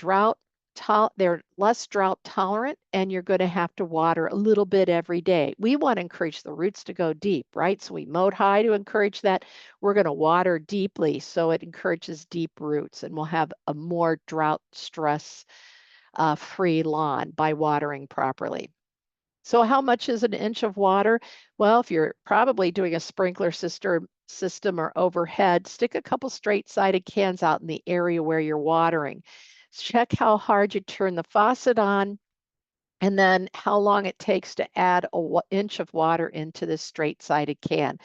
they're less drought tolerant, and you're going to have to water a little bit every day. We want to encourage the roots to go deep, right? So we mowed high to encourage that. We're going to water deeply, so it encourages deep roots, and we'll have a more drought stress free lawn by watering properly. So how much is an inch of water? Well, if you're probably doing a sprinkler system or overhead, stick a couple straight-sided cans out in the area where you're watering. Check how hard you turn the faucet on, and then how long it takes to add an inch of water into this straight-sided can.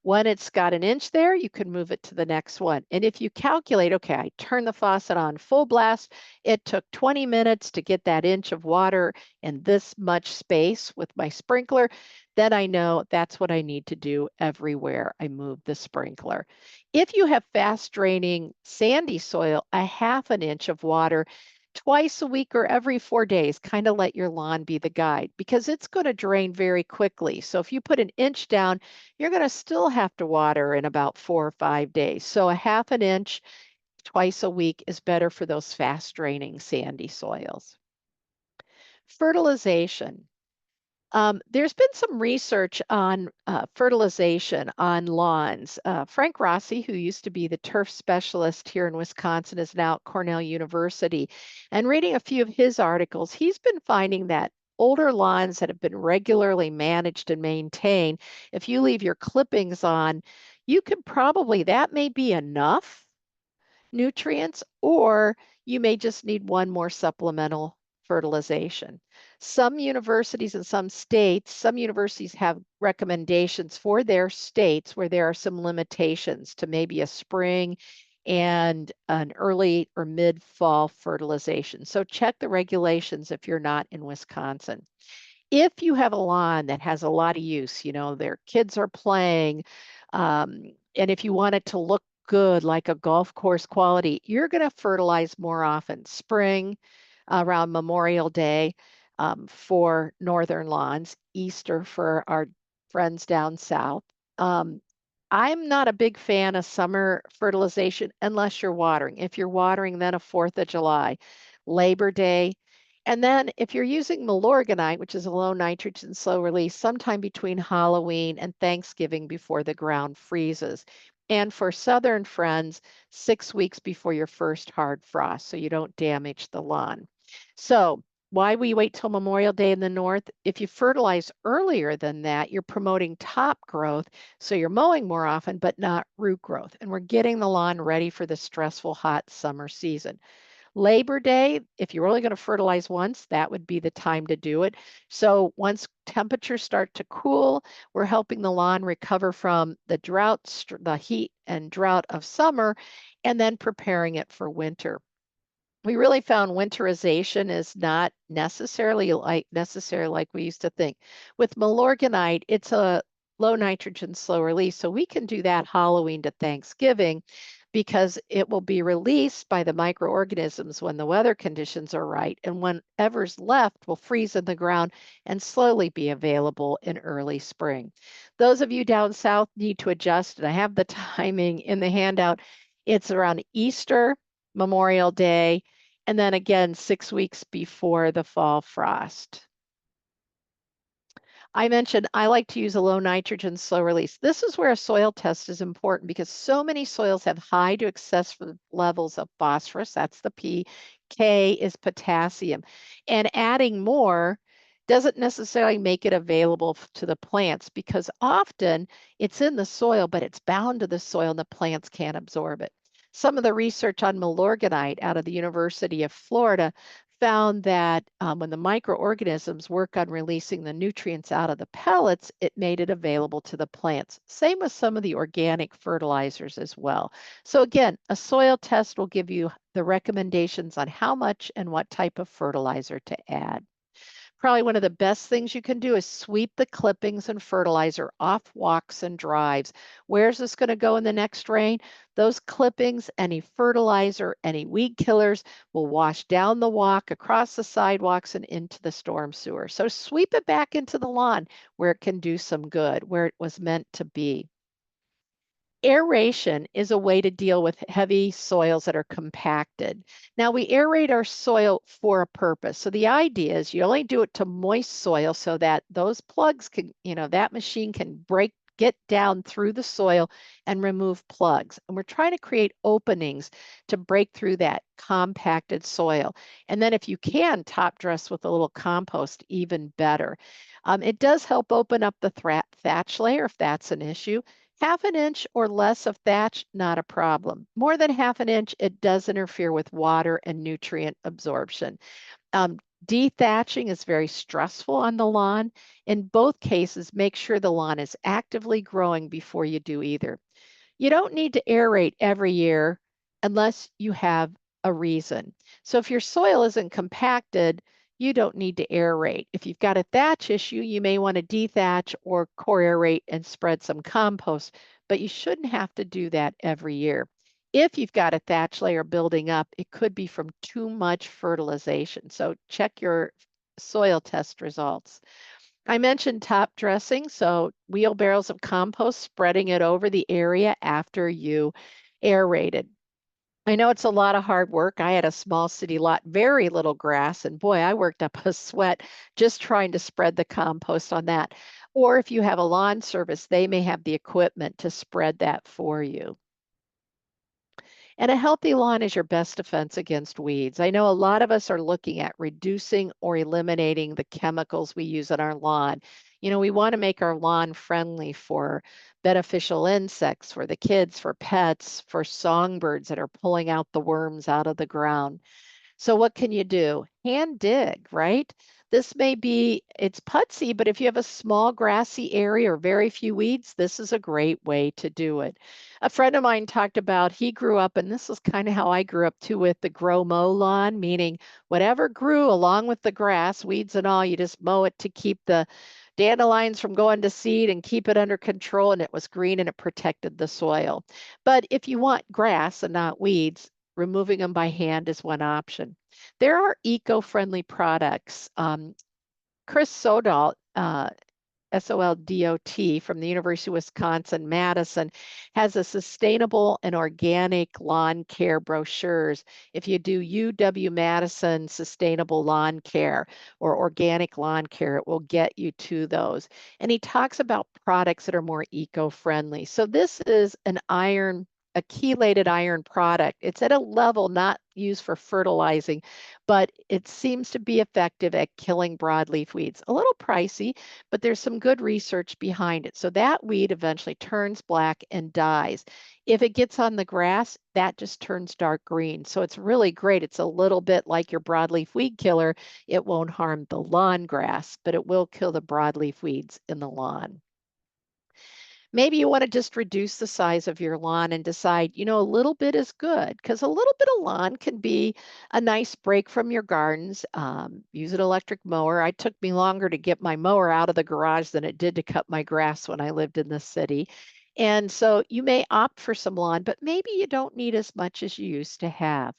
When it's got an inch there, you can move it to the next one. And if you calculate, okay, I turn the faucet on full blast, it took 20 minutes to get that inch of water in this much space with my sprinkler, then I know that's what I need to do everywhere I move the sprinkler. If you have fast draining sandy soil, a half an inch of water twice a week or every 4 days, kind of let your lawn be the guide, because it's going to drain very quickly. So if you put an inch down, you're going to still have to water in about 4 or 5 days. So a half an inch twice a week is better for those fast draining sandy soils. Fertilization. There's been some research on fertilization on lawns. Frank Rossi, who used to be the turf specialist here in Wisconsin, is now at Cornell University. And reading a few of his articles, he's been finding that older lawns that have been regularly managed and maintained, if you leave your clippings on, you can probably, that may be enough nutrients, or you may just need one more supplemental fertilization. Some universities in some states, some universities have recommendations for their states where there are some limitations to maybe a spring and an early or mid-fall fertilization. So check the regulations if you're not in Wisconsin. If you have a lawn that has a lot of use, you know, their kids are playing, and if you want it to look good, like a golf course quality, you're going to fertilize more often. Spring, around Memorial Day for northern lawns, Easter for our friends down south. I'm not a big fan of summer fertilization unless you're watering. If you're watering, then a 4th of July, Labor Day. And then if you're using Milorganite, which is a low nitrogen, slow release, sometime between Halloween and Thanksgiving before the ground freezes. And for southern friends, 6 weeks before your first hard frost, so you don't damage the lawn. So why we wait till Memorial Day in the north? If you fertilize earlier than that, you're promoting top growth, so you're mowing more often, but not root growth. And we're getting the lawn ready for the stressful hot summer season. Labor Day, if you're only going to fertilize once, that would be the time to do it. So once temperatures start to cool, we're helping the lawn recover from the drought, the heat and drought of summer, and then preparing it for winter. We really found winterization is not necessarily like we used to think. With Milorganite, it's a low nitrogen, slow release, so we can do that Halloween to Thanksgiving, because it will be released by the microorganisms when the weather conditions are right, and whatever's left will freeze in the ground and slowly be available in early spring. Those of you down south need to adjust, and I have the timing in the handout. It's around Easter, Memorial Day, and then again 6 weeks before the fall frost. I mentioned I like to use a low nitrogen, slow release. This is where a soil test is important, because so many soils have high to excessive levels of phosphorus, that's the P. K is potassium. And adding more doesn't necessarily make it available to the plants because often it's in the soil, but it's bound to the soil and the plants can't absorb it. Some of the research on Milorganite out of the University of Florida found that when the microorganisms work on releasing the nutrients out of the pellets, it made it available to the plants. Same with some of the organic fertilizers as well. So again, a soil test will give you the recommendations on how much and what type of fertilizer to add. Probably one of the best things you can do is sweep the clippings and fertilizer off walks and drives. Where's this going to go in the next rain? Those clippings, any fertilizer, any weed killers will wash down the walk, across the sidewalks, and into the storm sewer. So sweep it back into the lawn where it can do some good, where it was meant to be. Aeration is a way to deal with heavy soils that are compacted. Now we aerate our soil for a purpose. So the idea is you only do it to moist soil so that those plugs can, that machine can get down through the soil and remove plugs. And we're trying to create openings to break through that compacted soil. And then if you can top dress with a little compost, even better. It does help open up the thatch layer if that's an issue. 1/2 inch or less of thatch, not a problem. More than 1/2 inch, it does interfere with water and nutrient absorption. Dethatching is very stressful on the lawn. In both cases, make sure the lawn is actively growing before you do either. You don't need to aerate every year unless you have a reason. So if your soil isn't compacted, you don't need to aerate. If you've got a thatch issue, you may want to dethatch or core aerate and spread some compost, but you shouldn't have to do that every year. If you've got a thatch layer building up, it could be from too much fertilization. So check your soil test results. I mentioned top dressing, so wheelbarrows of compost, spreading it over the area after you aerated. I know it's a lot of hard work. I had a small city lot, very little grass, and boy, I worked up a sweat just trying to spread the compost on that. Or if you have a lawn service, they may have the equipment to spread that for you. And a healthy lawn is your best defense against weeds. I know a lot of us are looking at reducing or eliminating the chemicals we use on our lawn. We want to make our lawn friendly for beneficial insects, for the kids, for pets, for songbirds that are pulling out the worms out of the ground. So what can you do? Hand dig, right? This may be, it's putsy, but if you have a small grassy area or very few weeds, this is a great way to do it. A friend of mine talked about, he grew up, and this is kind of how I grew up too, with the grow mow lawn, meaning whatever grew along with the grass, weeds and all, you just mow it to keep the dandelions from going to seed and keep it under control, and it was green and it protected the soil. But if you want grass and not weeds, removing them by hand is one option. There are eco-friendly products. Chris Soldot, Soldot from the University of Wisconsin-Madison has a sustainable and organic lawn care brochures. If you do UW-Madison Sustainable Lawn Care or Organic Lawn Care, it will get you to those. And he talks about products that are more eco-friendly. So this is a chelated iron product. It's at a level not used for fertilizing, but it seems to be effective at killing broadleaf weeds. A little pricey, but there's some good research behind it. So that weed eventually turns black and dies. If it gets on the grass, that just turns dark green. So it's really great. It's a little bit like your broadleaf weed killer. It won't harm the lawn grass, but it will kill the broadleaf weeds in the lawn. Maybe you want to just reduce the size of your lawn and decide, a little bit is good because a little bit of lawn can be a nice break from your gardens. Use an electric mower. It took me longer to get my mower out of the garage than it did to cut my grass when I lived in the city. And so you may opt for some lawn, but maybe you don't need as much as you used to have.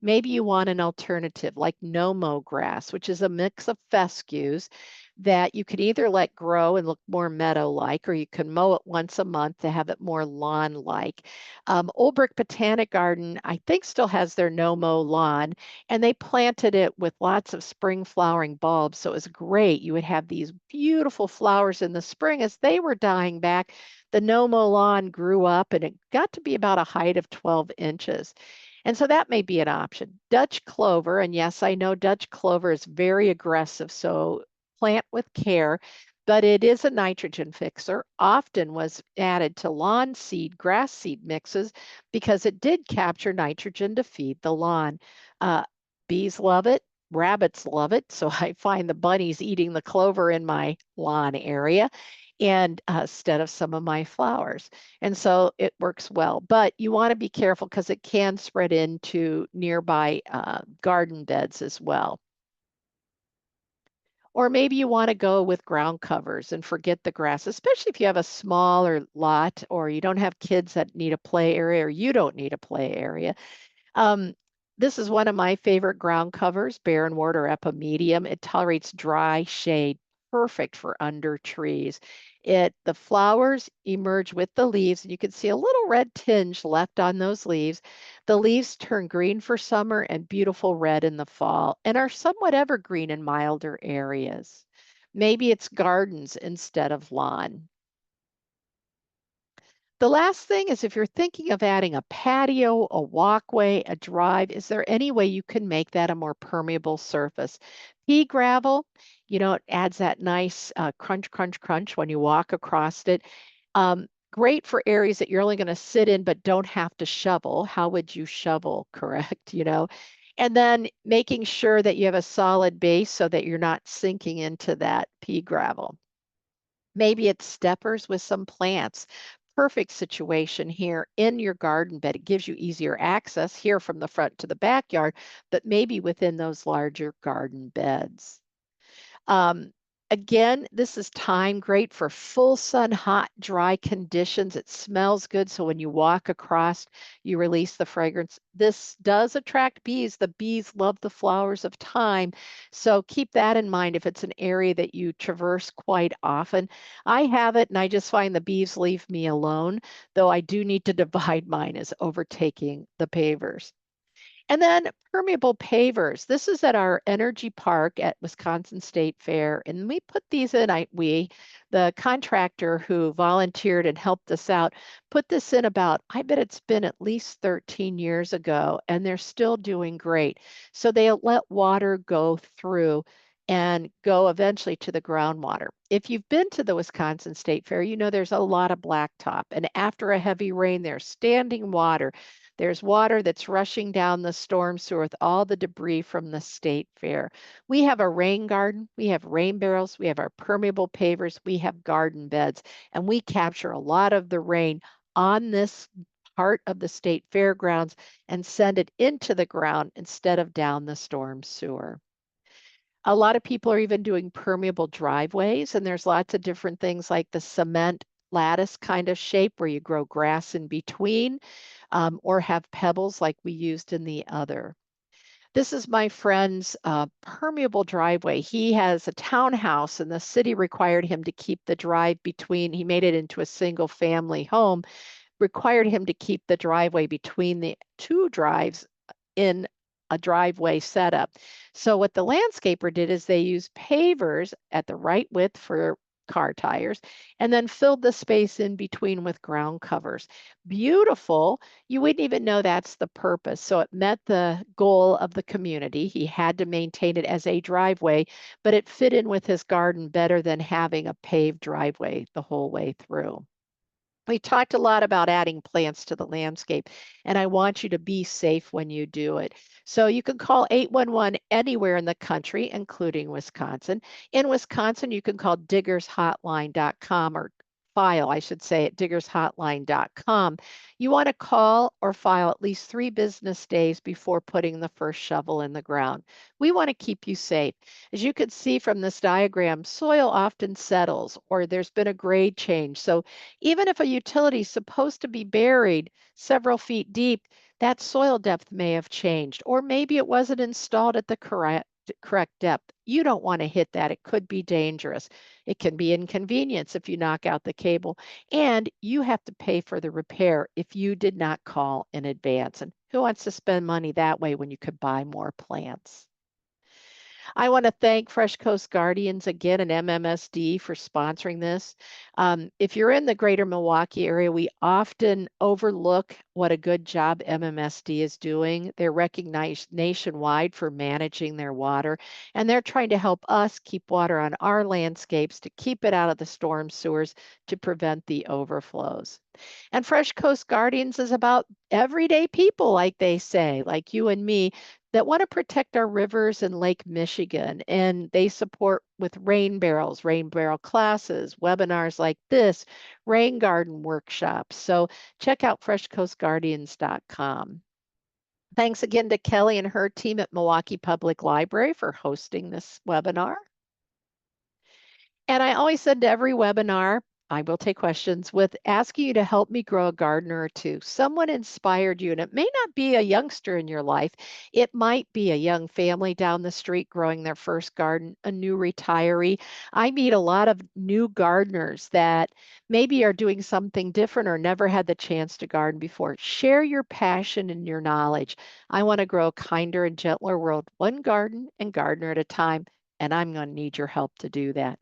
Maybe you want an alternative like no-mow grass, which is a mix of fescues that you could either let grow and look more meadow-like, or you can mow it once a month to have it more lawn-like. Old Brick Botanic Garden, I think, still has their no-mow lawn, and they planted it with lots of spring flowering bulbs, so it was great. You would have these beautiful flowers in the spring. As they were dying back, the no-mow lawn grew up, and it got to be about a height of 12 inches. And so that may be an option. Dutch clover, and yes, I know Dutch clover is very aggressive, so plant with care, but it is a nitrogen fixer, often was added to lawn seed, grass seed mixes because it did capture nitrogen to feed the lawn. Uh, Bees love it. Rabbits love it. So I find the bunnies eating the clover in my lawn area and instead of some of my flowers. And so it works well, but you want to be careful because it can spread into nearby garden beds as well. Or maybe you want to go with ground covers and forget the grass, especially if you have a smaller lot or you don't have kids that need a play area or you don't need a play area. Um, this is one of my favorite ground covers, Barrenwort or Epimedium. It tolerates dry shade, perfect for under trees. The flowers emerge with the leaves, and you can see a little red tinge left on those leaves. The leaves turn green for summer and beautiful red in the fall, and are somewhat evergreen in milder areas. Maybe it's gardens instead of lawn. The last thing is if you're thinking of adding a patio, a walkway, a drive, is there any way you can make that a more permeable surface? Pea gravel, it adds that nice crunch, crunch, crunch when you walk across it. Great for areas that you're only going to sit in but don't have to shovel. How would you shovel, correct? And then making sure that you have a solid base so that you're not sinking into that pea gravel. Maybe it's steppers with some plants. Perfect situation here in your garden bed. It gives you easier access here from the front to the backyard, but maybe within those larger garden beds. Um, Again, this is time great for full sun, hot, dry conditions. It smells good. So when you walk across, you release the fragrance. This does attract bees. The bees love the flowers of thyme. So keep that in mind if it's an area that you traverse quite often. I have it and I just find the bees leave me alone, though I do need to divide mine as overtaking the pavers. And then permeable pavers. This is at our energy park at Wisconsin State Fair. And we put these in, the contractor who volunteered and helped us out, put this in about, I bet it's been at least 13 years ago, and they're still doing great. So they let water go through and go eventually to the groundwater. If you've been to the Wisconsin State Fair, you know there's a lot of blacktop. And after a heavy rain, there's standing water. There's water that's rushing down the storm sewer with all the debris from the state fair. We have a rain garden, we have rain barrels, we have our permeable pavers, we have garden beds, and we capture a lot of the rain on this part of the state fairgrounds and send it into the ground instead of down the storm sewer. A lot of people are even doing permeable driveways, and there's lots of different things like the cement lattice kind of shape where you grow grass in between, or have pebbles like we used in the other. This is my friend's permeable driveway. He has a townhouse and the city required him to keep the drive between, he made it into a single family home, required him to keep the driveway between the two drives in a driveway setup. So what the landscaper did is they used pavers at the right width for car tires and then filled the space in between with ground covers. Beautiful. You wouldn't even know that's the purpose. So it met the goal of the community. He had to maintain it as a driveway, but it fit in with his garden better than having a paved driveway the whole way through. We talked a lot about adding plants to the landscape, and I want you to be safe when you do it. So you can call 811 anywhere in the country, including Wisconsin. In Wisconsin, you can call diggershotline.com or file, I should say, at diggershotline.com. You want to call or file at least 3 business days before putting the first shovel in the ground. We want to keep you safe. As you can see from this diagram, soil often settles or there's been a grade change. So even if a utility is supposed to be buried several feet deep, that soil depth may have changed, or maybe it wasn't installed at the correct depth. You don't want to hit that. It could be dangerous. It can be inconvenience if you knock out the cable, and you have to pay for the repair if you did not call in advance. And who wants to spend money that way when you could buy more plants? I want to thank Fresh Coast Guardians again and MMSD for sponsoring this. If you're in the greater Milwaukee area, we often overlook what a good job MMSD is doing. They're recognized nationwide for managing their water, and they're trying to help us keep water on our landscapes, to keep it out of the storm sewers, to prevent the overflows. And Fresh Coast Guardians is about everyday people, like they say, like you and me, that want to protect our rivers and Lake Michigan. And they support with rain barrels, rain barrel classes, webinars like this, rain garden workshops. So check out freshcoastguardians.com. Thanks again to Kelly and her team at Milwaukee Public Library for hosting this webinar. And I always said to every webinar, I will take questions with asking you to help me grow a garden or two. Someone inspired you, and it may not be a youngster in your life. It might be a young family down the street growing their first garden, a new retiree. I meet a lot of new gardeners that maybe are doing something different or never had the chance to garden before. Share your passion and your knowledge. I want to grow a kinder and gentler world, one garden and gardener at a time. And I'm going to need your help to do that.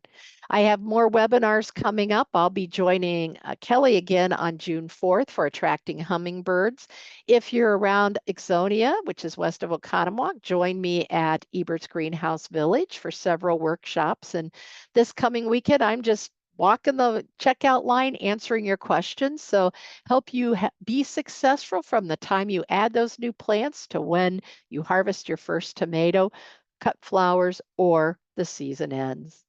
I have more webinars coming up. I'll be joining Kelly again on June 4th for Attracting Hummingbirds. If you're around Ixonia, which is west of Oconomowoc, join me at Ebert's Greenhouse Village for several workshops. And this coming weekend, I'm just walking the checkout line, answering your questions. So help you be successful from the time you add those new plants to when you harvest your first tomato, cut flowers, or the season ends.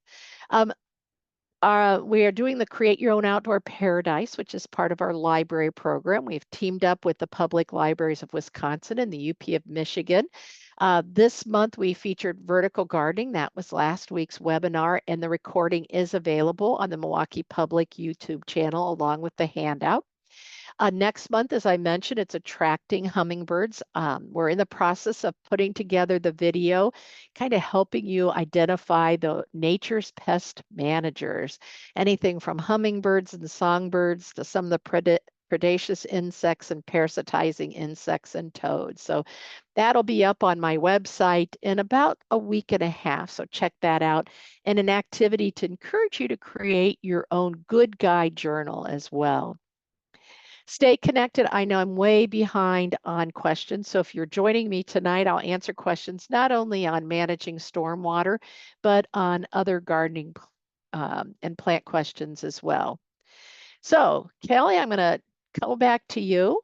We are doing the Create Your Own Outdoor Paradise, which is part of our library program. We've teamed up with the Public Libraries of Wisconsin and the UP of Michigan. This month, we featured vertical gardening. That was last week's webinar, and the recording is available on the Milwaukee Public YouTube channel along with the handout. Next month, as I mentioned, it's Attracting Hummingbirds. We're in the process of putting together the video, kind of helping you identify the nature's pest managers, anything from hummingbirds and songbirds to some of the predaceous insects and parasitizing insects and toads. So that'll be up on my website in about a week and a half. So check that out. And an activity to encourage you to create your own good guide journal as well. Stay connected. I know I'm way behind on questions. So if you're joining me tonight, I'll answer questions not only on managing stormwater, but on other gardening and plant questions as well. So Kelly, I'm going to go back to you.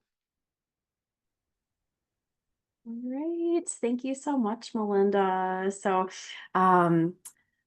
All right. Thank you so much, Melinda. So, all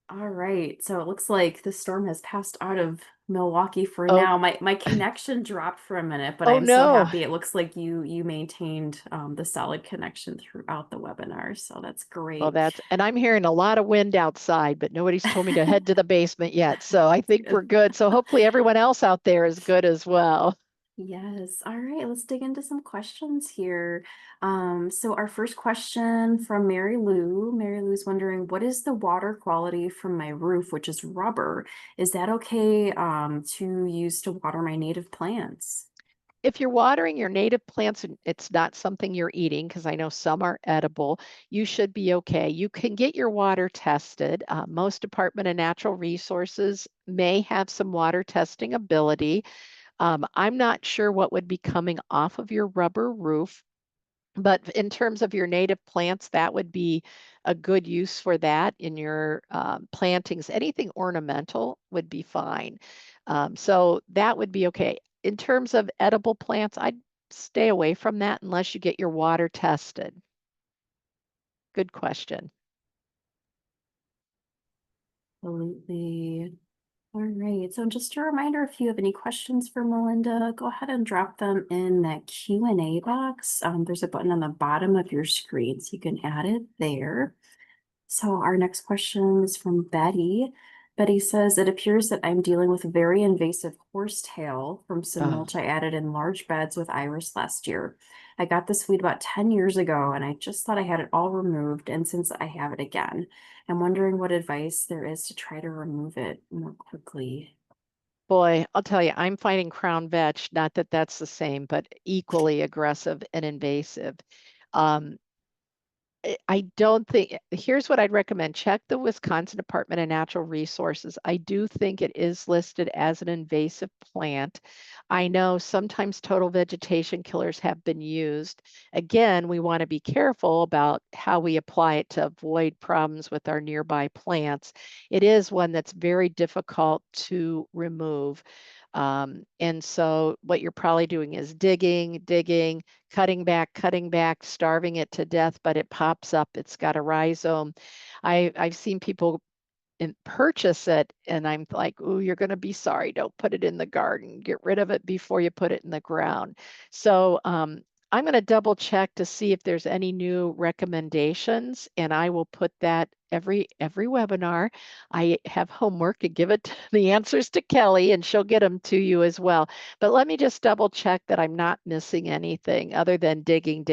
right. So it looks like the storm has passed out of Milwaukee for Oh. now. My connection dropped for a minute, but Oh, I'm so no. happy. It looks like you maintained the solid connection throughout the webinar. So that's great. Well, and I'm hearing a lot of wind outside, but nobody's told me to head to the basement yet. So I think we're good. So hopefully everyone else out there is good as well. Yes. All right, let's dig into some questions here. So our first question from Mary Lou. Mary Lou's wondering, what is the water quality from my roof, which is rubber? Is that okay to use to water my native plants? If you're watering your native plants and it's not something you're eating, because I know some are edible, you should be okay. You can get your water tested. Most Department of Natural Resources may have some water testing ability. I'm not sure what would be coming off of your rubber roof, but in terms of your native plants, that would be a good use for that in your plantings. Anything ornamental would be fine. So that would be okay. In terms of edible plants, I'd stay away from that unless you get your water tested. Good question. Absolutely. All right, so just a reminder, if you have any questions for Melinda, go ahead and drop them in that Q&A box. There's a button on the bottom of your screen, so you can add it there. So our next question is from Betty. Betty says, it appears that I'm dealing with a very invasive horsetail from some mulch I added in large beds with iris last year. I got this weed about 10 years ago, and I just thought I had it all removed, and since I have it again, I'm wondering what advice there is to try to remove it more quickly. Boy, I'll tell you, I'm fighting crown vetch, not that that's the same, but equally aggressive and invasive. I don't think, here's what I'd recommend. Check the Wisconsin Department of Natural Resources. I do think it is listed as an invasive plant. I know sometimes total vegetation killers have been used. Again, we want to be careful about how we apply it to avoid problems with our nearby plants. It is one that's very difficult to remove. And so what you're probably doing is digging, cutting back, starving it to death, but it pops up. It's got a rhizome. I've seen people purchase it, and I'm like, oh, you're going to be sorry. Don't put it in the garden. Get rid of it before you put it in the ground. So I'm going to double check to see if there's any new recommendations, and I will put that every webinar. I have homework and give it the answers to Kelly, and she'll get them to you as well. But let me just double check that I'm not missing anything other than digging.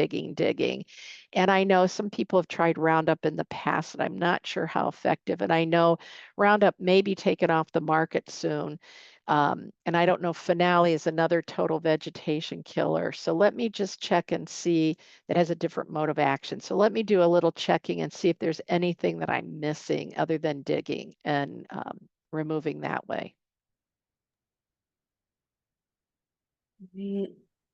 And I know some people have tried Roundup in the past, and I'm not sure how effective. And I know Roundup may be taken off the market soon. And I don't know, Finale is another total vegetation killer. So let me just check and see that has a different mode of action. So let me do a little checking and see if there's anything that I'm missing other than digging and removing that way. We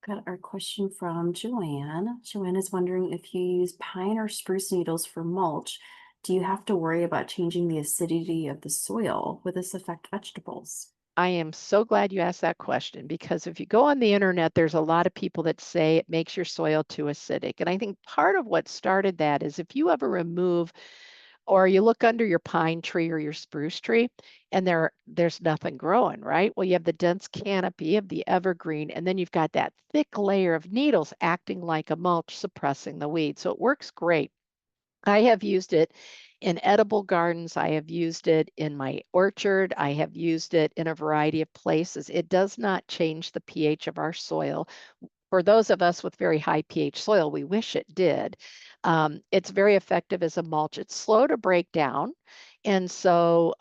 got our question from Joanne. Joanne is wondering if you use pine or spruce needles for mulch, do you have to worry about changing the acidity of the soil? Would this affect vegetables? I am so glad you asked that question, because if you go on the internet, there's a lot of people that say it makes your soil too acidic. And I think part of what started that is if you ever remove or you look under your pine tree or your spruce tree and there's nothing growing, right? Well, you have the dense canopy of the evergreen, and then you've got that thick layer of needles acting like a mulch, suppressing the weeds. So it works great. I have used it in edible gardens. I have used it in my orchard. I have used it in a variety of places. It does not change the pH of our soil. For those of us with very high pH soil, we wish it did. It's very effective as a mulch. It's slow to break down. And so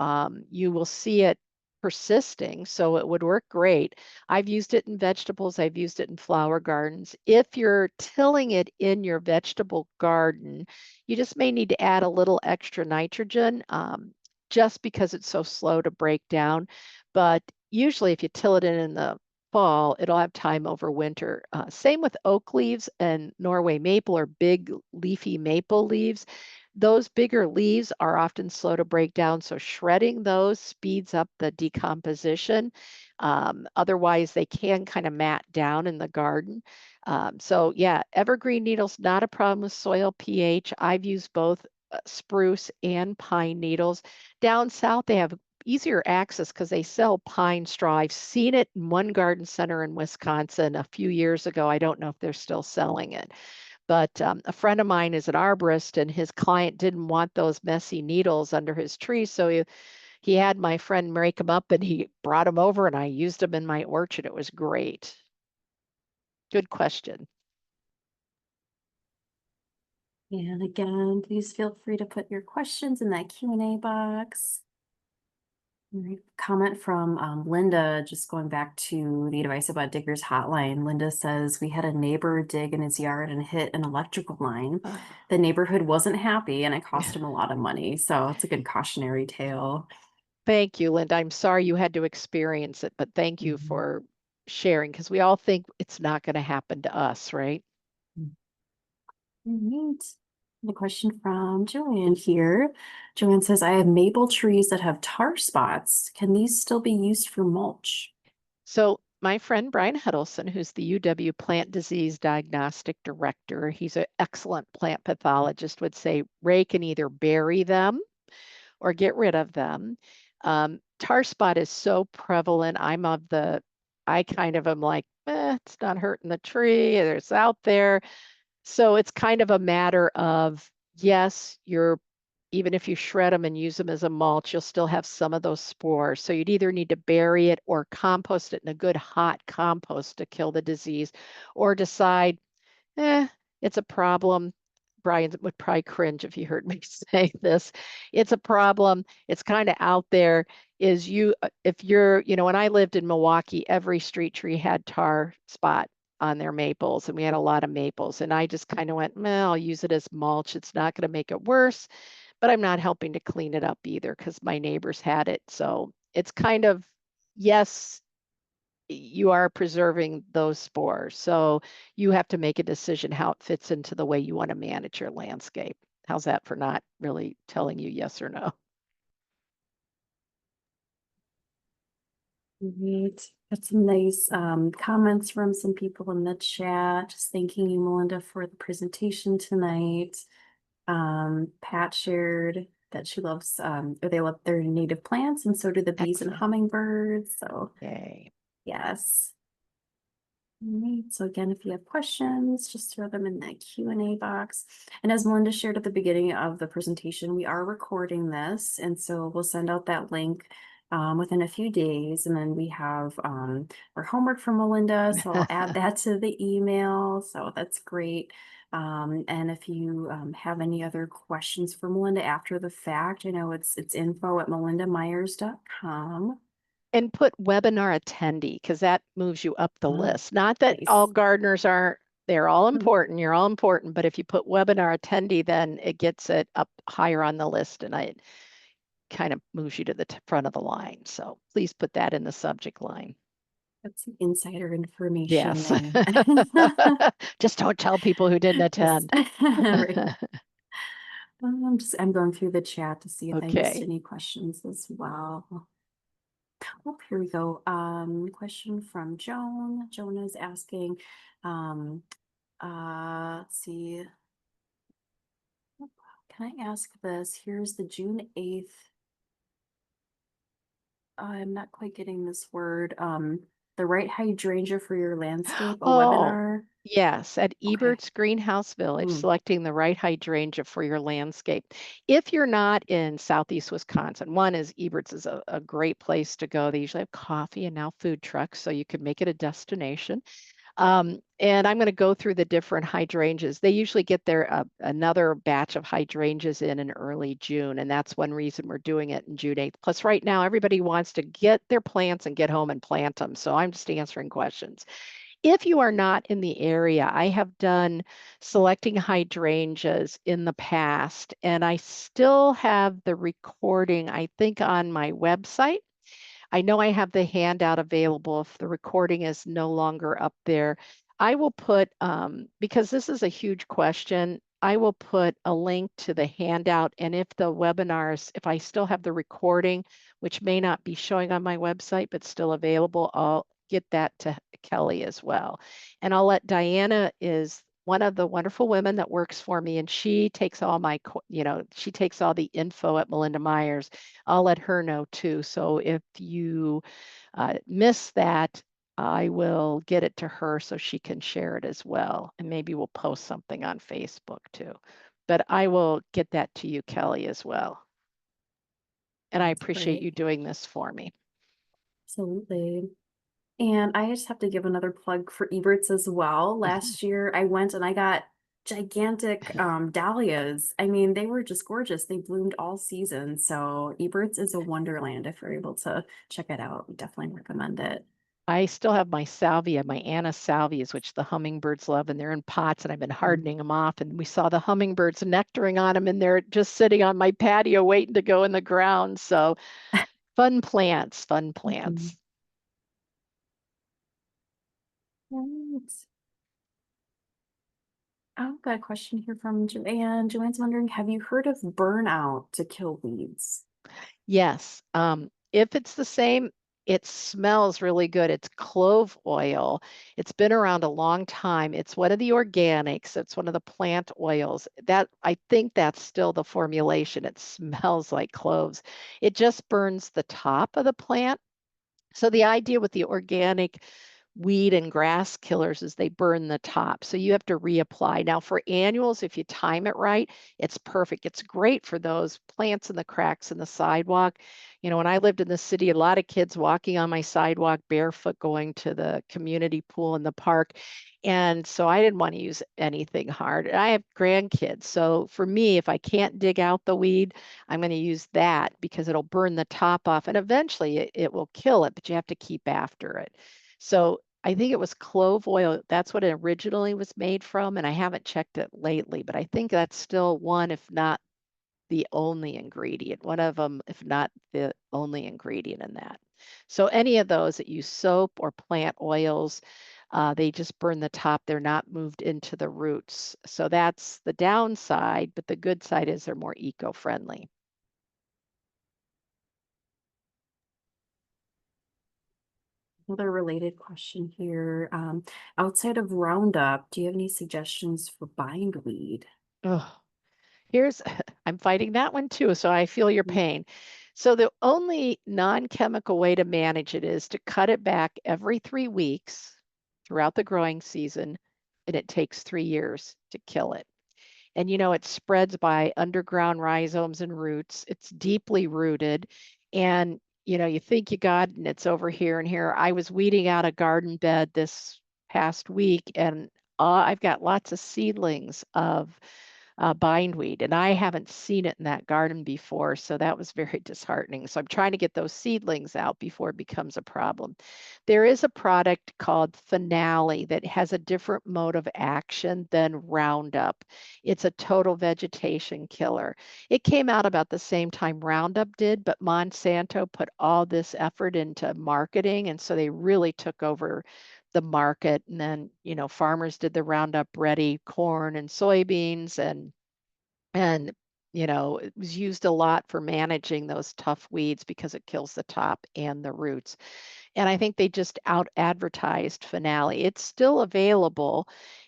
you will see it persisting. So it would work great. I've used it in vegetables. I've used it in flower gardens. If you're tilling it in your vegetable garden, you just may need to add a little extra nitrogen just because it's so slow to break down. But usually if you till it in the fall, it'll have time over winter. Same with oak leaves and Norway maple or big leafy maple leaves. Those bigger leaves are often slow to break down, so shredding those speeds up the decomposition. Otherwise, they can kind of mat down in the garden. So yeah, evergreen needles, not a problem with soil pH. I've used both spruce and pine needles. Down south, they have easier access because they sell pine straw. I've seen it in one garden center in Wisconsin a few years ago. I don't know if they're still selling it. But a friend of mine is an arborist, and his client didn't want those messy needles under his tree. So he had my friend break them up, and he brought them over, and I used them in my orchard. It was great. Good question. And again, please feel free to put your questions in that Q&A box. Comment from Linda, just going back to the advice about Digger's Hotline. Linda says, we had a neighbor dig in his yard and hit an electrical line. The neighborhood wasn't happy and it cost him a lot of money. So it's a good cautionary tale. Thank you, Linda. I'm sorry you had to experience it, but thank you for sharing, because we all think it's not going to happen to us, right? All right. A question from Joanne here. Joanne says, I have maple trees that have tar spots. Can these still be used for mulch? So my friend Brian Huddleston, who's the UW Plant Disease Diagnostic Director, he's an excellent plant pathologist, would say Ray can either bury them or get rid of them. Tar spot is so prevalent. I kind of am like, it's not hurting the tree. It's out there. So it's kind of a matter of, yes, even if you shred them and use them as a mulch, you'll still have some of those spores. So you'd either need to bury it or compost it in a good hot compost to kill the disease, or decide, it's a problem. Brian would probably cringe if he heard me say this. It's a problem. It's kind of out there. If you're, when I lived in Milwaukee, every street tree had tar spot. on their maples, and we had a lot of maples. And I just kind of went, I'll use it as mulch. It's not going to make it worse, but I'm not helping to clean it up either because my neighbors had it. So it's kind of, yes, you are preserving those spores. So you have to make a decision how it fits into the way you want to manage your landscape. How's that for not really telling you yes or no? Great. Got some nice comments from some people in the chat. Just thanking you, Melinda, for the presentation tonight. Pat shared that she loves or they love their native plants, and so do the bees and Excellent. hummingbirds. So Yay. yes. All right. So again, if you have questions, just throw them in that Q&A box. And as Melinda shared at the beginning of the presentation, we are recording this, and so we'll send out that link within a few days. And then we have our homework from Melinda, so I'll add that to the email. So that's great. And if you have any other questions for Melinda after the fact, I know it's info@melindamyers.com. And put webinar attendee, because that moves you up the Oh, list. Not that all nice. gardeners aren't, they're all Mhm. important, you're all important, but if you put webinar attendee, then it gets it up higher on the list, and it kind of moves you to the front of the line. So please put that in the subject line. That's some insider information Yes. there. Just don't tell people who didn't attend. Right. I'm going through the chat to see if I missed Okay. any questions as well. Oh, here we go. Question from Joan. Joan is asking, let's see. Can I ask this? Here's the June 8th. I'm not quite getting this word. The right hydrangea for your landscape, a Oh, webinar. yes, at Okay. Ebert's Greenhouse Village, Mm. selecting the right hydrangea for your landscape. If you're not in Southeast Wisconsin, one is Ebert's is a great place to go. They usually have coffee and now food trucks, so you can make it a destination. And I'm going to go through the different hydrangeas. They usually get their another batch of hydrangeas in early June, and that's one reason we're doing it in June 8th. Plus, right now, everybody wants to get their plants and get home and plant them, so I'm just answering questions. If you are not in the area, I have done selecting hydrangeas in the past, and I still have the recording, I think, on my website. I know I have the handout available if the recording is no longer up there. I will put, because this is a huge question, I will put a link to the handout. And if the webinars, if I still have the recording, which may not be showing on my website, but still available, I'll get that to Kelly as well. And I'll let Diana is one of the wonderful women that works for me, and she takes all my, she takes all the info at Melinda Myers. I'll let her know too. So if you miss that, I will get it to her so she can share it as well. And maybe we'll post something on Facebook too. But I will get that to you, Kelly, as well. And I appreciate you doing this for me. Absolutely. And I just have to give another plug for Ebert's as well. Last year I went and I got gigantic dahlias. I mean, they were just gorgeous. They bloomed all season. So Ebert's is a wonderland. If you're able to check it out, definitely recommend it. I still have my salvia, my Anna salvias, which the hummingbirds love, and they're in pots, and I've been hardening them off. And we saw the hummingbirds nectaring on them, and they're just sitting on my patio waiting to go in the ground. So fun plants, fun plants. Right. Oh, got a question here from Joanne. Joanne's wondering, have you heard of burnout to kill weeds? Yes. If it's the same, it smells really good. It's clove oil. It's been around a long time. It's one of the organics. It's one of the plant oils. That I think that's still the formulation. It smells like cloves. It just burns the top of the plant. So the idea with the organic weed and grass killers is they burn the top. So you have to reapply. Now for annuals, if you time it right, it's perfect. It's great for those plants in the cracks in the sidewalk. You know, when I lived in the city, a lot of kids walking on my sidewalk barefoot going to the community pool in the park. And so I didn't want to use anything hard. I have grandkids. So for me, if I can't dig out the weed, I'm going to use that because it'll burn the top off and eventually it will kill it, but you have to keep after it. So I think it was clove oil. That's what it originally was made from, and I haven't checked it lately, but I think that's still one, if not the only ingredient, one of them, if not the only ingredient in that. So any of those that use soap or plant oils, they just burn the top. They're not moved into the roots. So that's the downside, but the good side is they're more eco-friendly. Another related question here. Outside of Roundup, do you have any suggestions for bindweed? Ugh. Here's, I'm fighting that one too, so I feel your Mm. pain. So the only non-chemical way to manage it is to cut it back every 3 weeks throughout the growing season, and it takes 3 years to kill it. And it spreads by underground rhizomes and roots. It's deeply rooted. And you think you got it and it's over here and here. I was weeding out a garden bed this past week, and I've got lots of seedlings of bindweed, and I haven't seen it in that garden before, so that was very disheartening. So I'm trying to get those seedlings out before it becomes a problem. There is a product called Finale that has a different mode of action than Roundup. It's a total vegetation killer. It came out about the same time Roundup did, but Monsanto put all this effort into marketing, and so they really took over the market. And then, farmers did the Roundup Ready corn and soybeans, and it was used a lot for managing those tough weeds because it kills the top and the roots. And I think they just out advertised Finale. It's still available,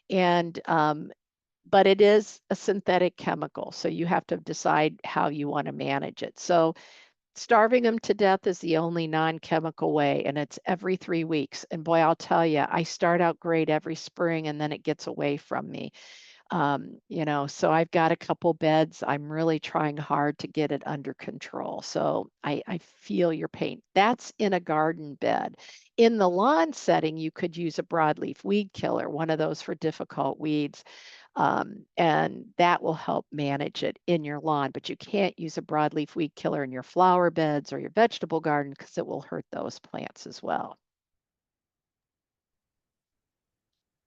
and but it is a synthetic chemical, so you have to decide how you want to manage it. So starving them to death is the only non-chemical way, and it's every 3 weeks. And boy, I'll tell you, I start out great every spring, and then it gets away from me. So I've got a couple beds. I'm really trying hard to get it under control. So I feel your pain. That's in a garden bed. In the lawn setting, you could use a broadleaf weed killer, one of those for difficult weeds. And that will help manage it in your lawn, but you can't use a broadleaf weed killer in your flower beds or your vegetable garden because it will hurt those plants as well.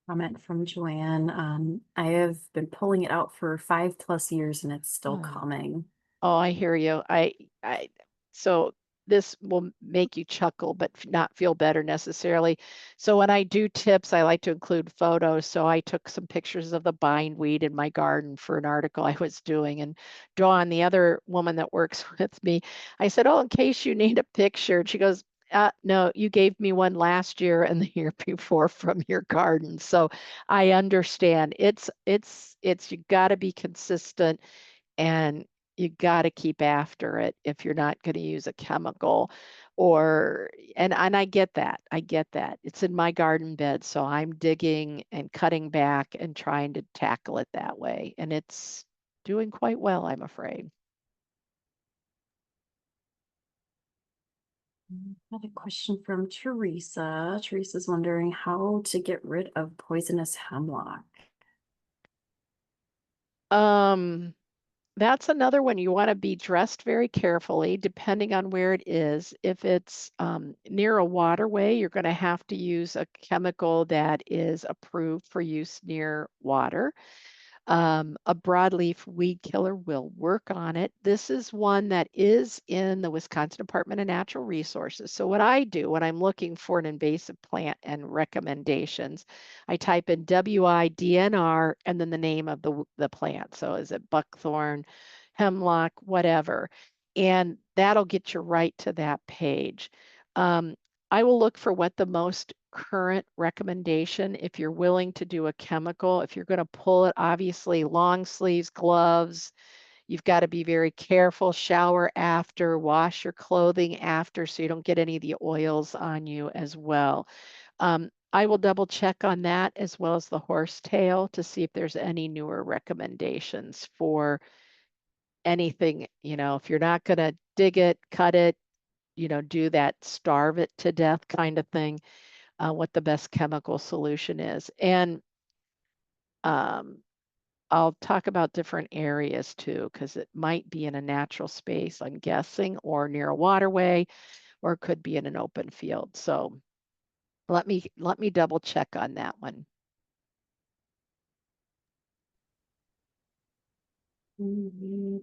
Comment from Joanne. I have been pulling it out for 5+ years and it's still Oh. coming. Oh, I hear you. So this will make you chuckle, but not feel better necessarily. So when I do tips, I like to include photos. So I took some pictures of the bindweed in my garden for an article I was doing. And Dawn, the other woman that works with me, I said, "Oh, in case you need a picture." And she goes, "No, you gave me one last year and the year before from your garden." So I understand. It's you got to be consistent, and you got to keep after it if you're not going to use a chemical. And I get that. I get that. It's in my garden bed, so I'm digging and cutting back and trying to tackle it that way, and it's doing quite well, I'm afraid. Another question from Teresa. Teresa's wondering how to get rid of poisonous hemlock. um That's another one. You want to be dressed very carefully, depending on where it is. If it's near a waterway, you're going to have to use a chemical that is approved for use near water. A broadleaf weed killer will work on it. This is one that is in the Wisconsin Department of Natural Resources. So what I do when I'm looking for an invasive plant and recommendations, I type in WIDNR and then the name of the plant. So is it buckthorn, hemlock, whatever. And that'll get you right to that page. Um, I will look for what the most current recommendation, if you're willing to do a chemical, if you're going to pull it, obviously long sleeves, gloves, you've got to be very careful, shower after, wash your clothing after so you don't get any of the oils on you as well. I will double check on that as well as the horsetail to see if there's any newer recommendations for anything, if you're not going to dig it, cut it, do that starve it to death kind of thing, what the best chemical solution is. And um, I'll talk about different areas too, because it might be in a natural space, I'm guessing, or near a waterway, or it could be in an open field. So Let me double check on that one. Alright.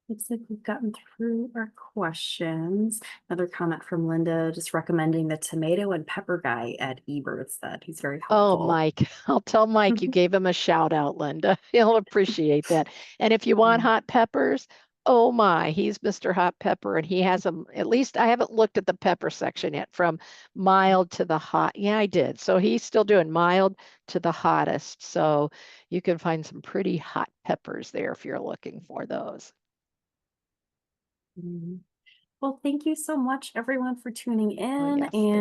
Looks like we've gotten through our questions. Another comment from Linda, just recommending the tomato and pepper guy at Ebert's. He's very Oh, helpful. Mike, I'll tell Mike you gave him a shout out, Linda. He'll appreciate that. And if you want Yeah. hot peppers, oh my, he's Mr. Hot Pepper, and he has them. At least I haven't looked at the pepper section yet, from mild to the hot. Yeah, I did. So he's still doing mild to the hottest. So you can find some pretty hot peppers there if you're looking for those. Mhm. Well, thank you so much, everyone, for tuning in, yes, thank you.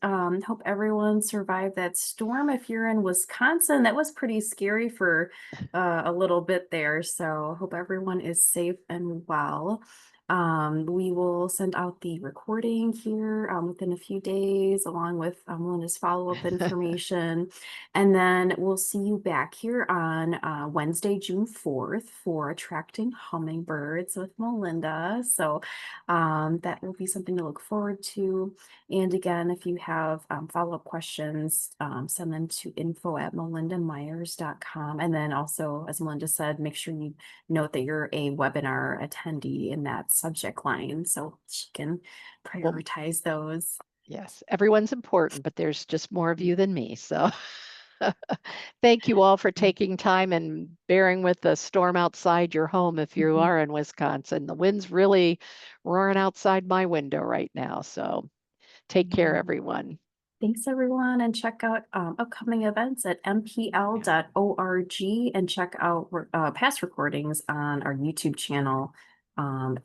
and hope everyone survived that storm. If you're in Wisconsin, that was pretty scary for a little bit there. So hope everyone is safe and well. We will send out the recording here within a few days, along with Melinda's follow-up information. And then we'll see you back here on Wednesday, June 4th for Attracting Hummingbirds with Melinda. So that will be something to look forward to. And again, if you have follow-up questions, send them to info@melindamyers.com. And then also, as Melinda said, make sure you note that you're a webinar attendee in that subject line so she can Well, prioritize those. yes, everyone's important, but there's just more of you than me. So thank you all for taking time and bearing with the storm outside your home if you Mhm. are in Wisconsin. The wind's really roaring outside my window right now. So take care, Mhm. everyone. Thanks, everyone, and check out upcoming events at mpl.org and check out past recordings on our YouTube channel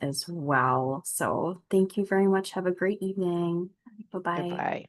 as well. So thank you very much. Have a great evening. Bye-bye. Goodbye.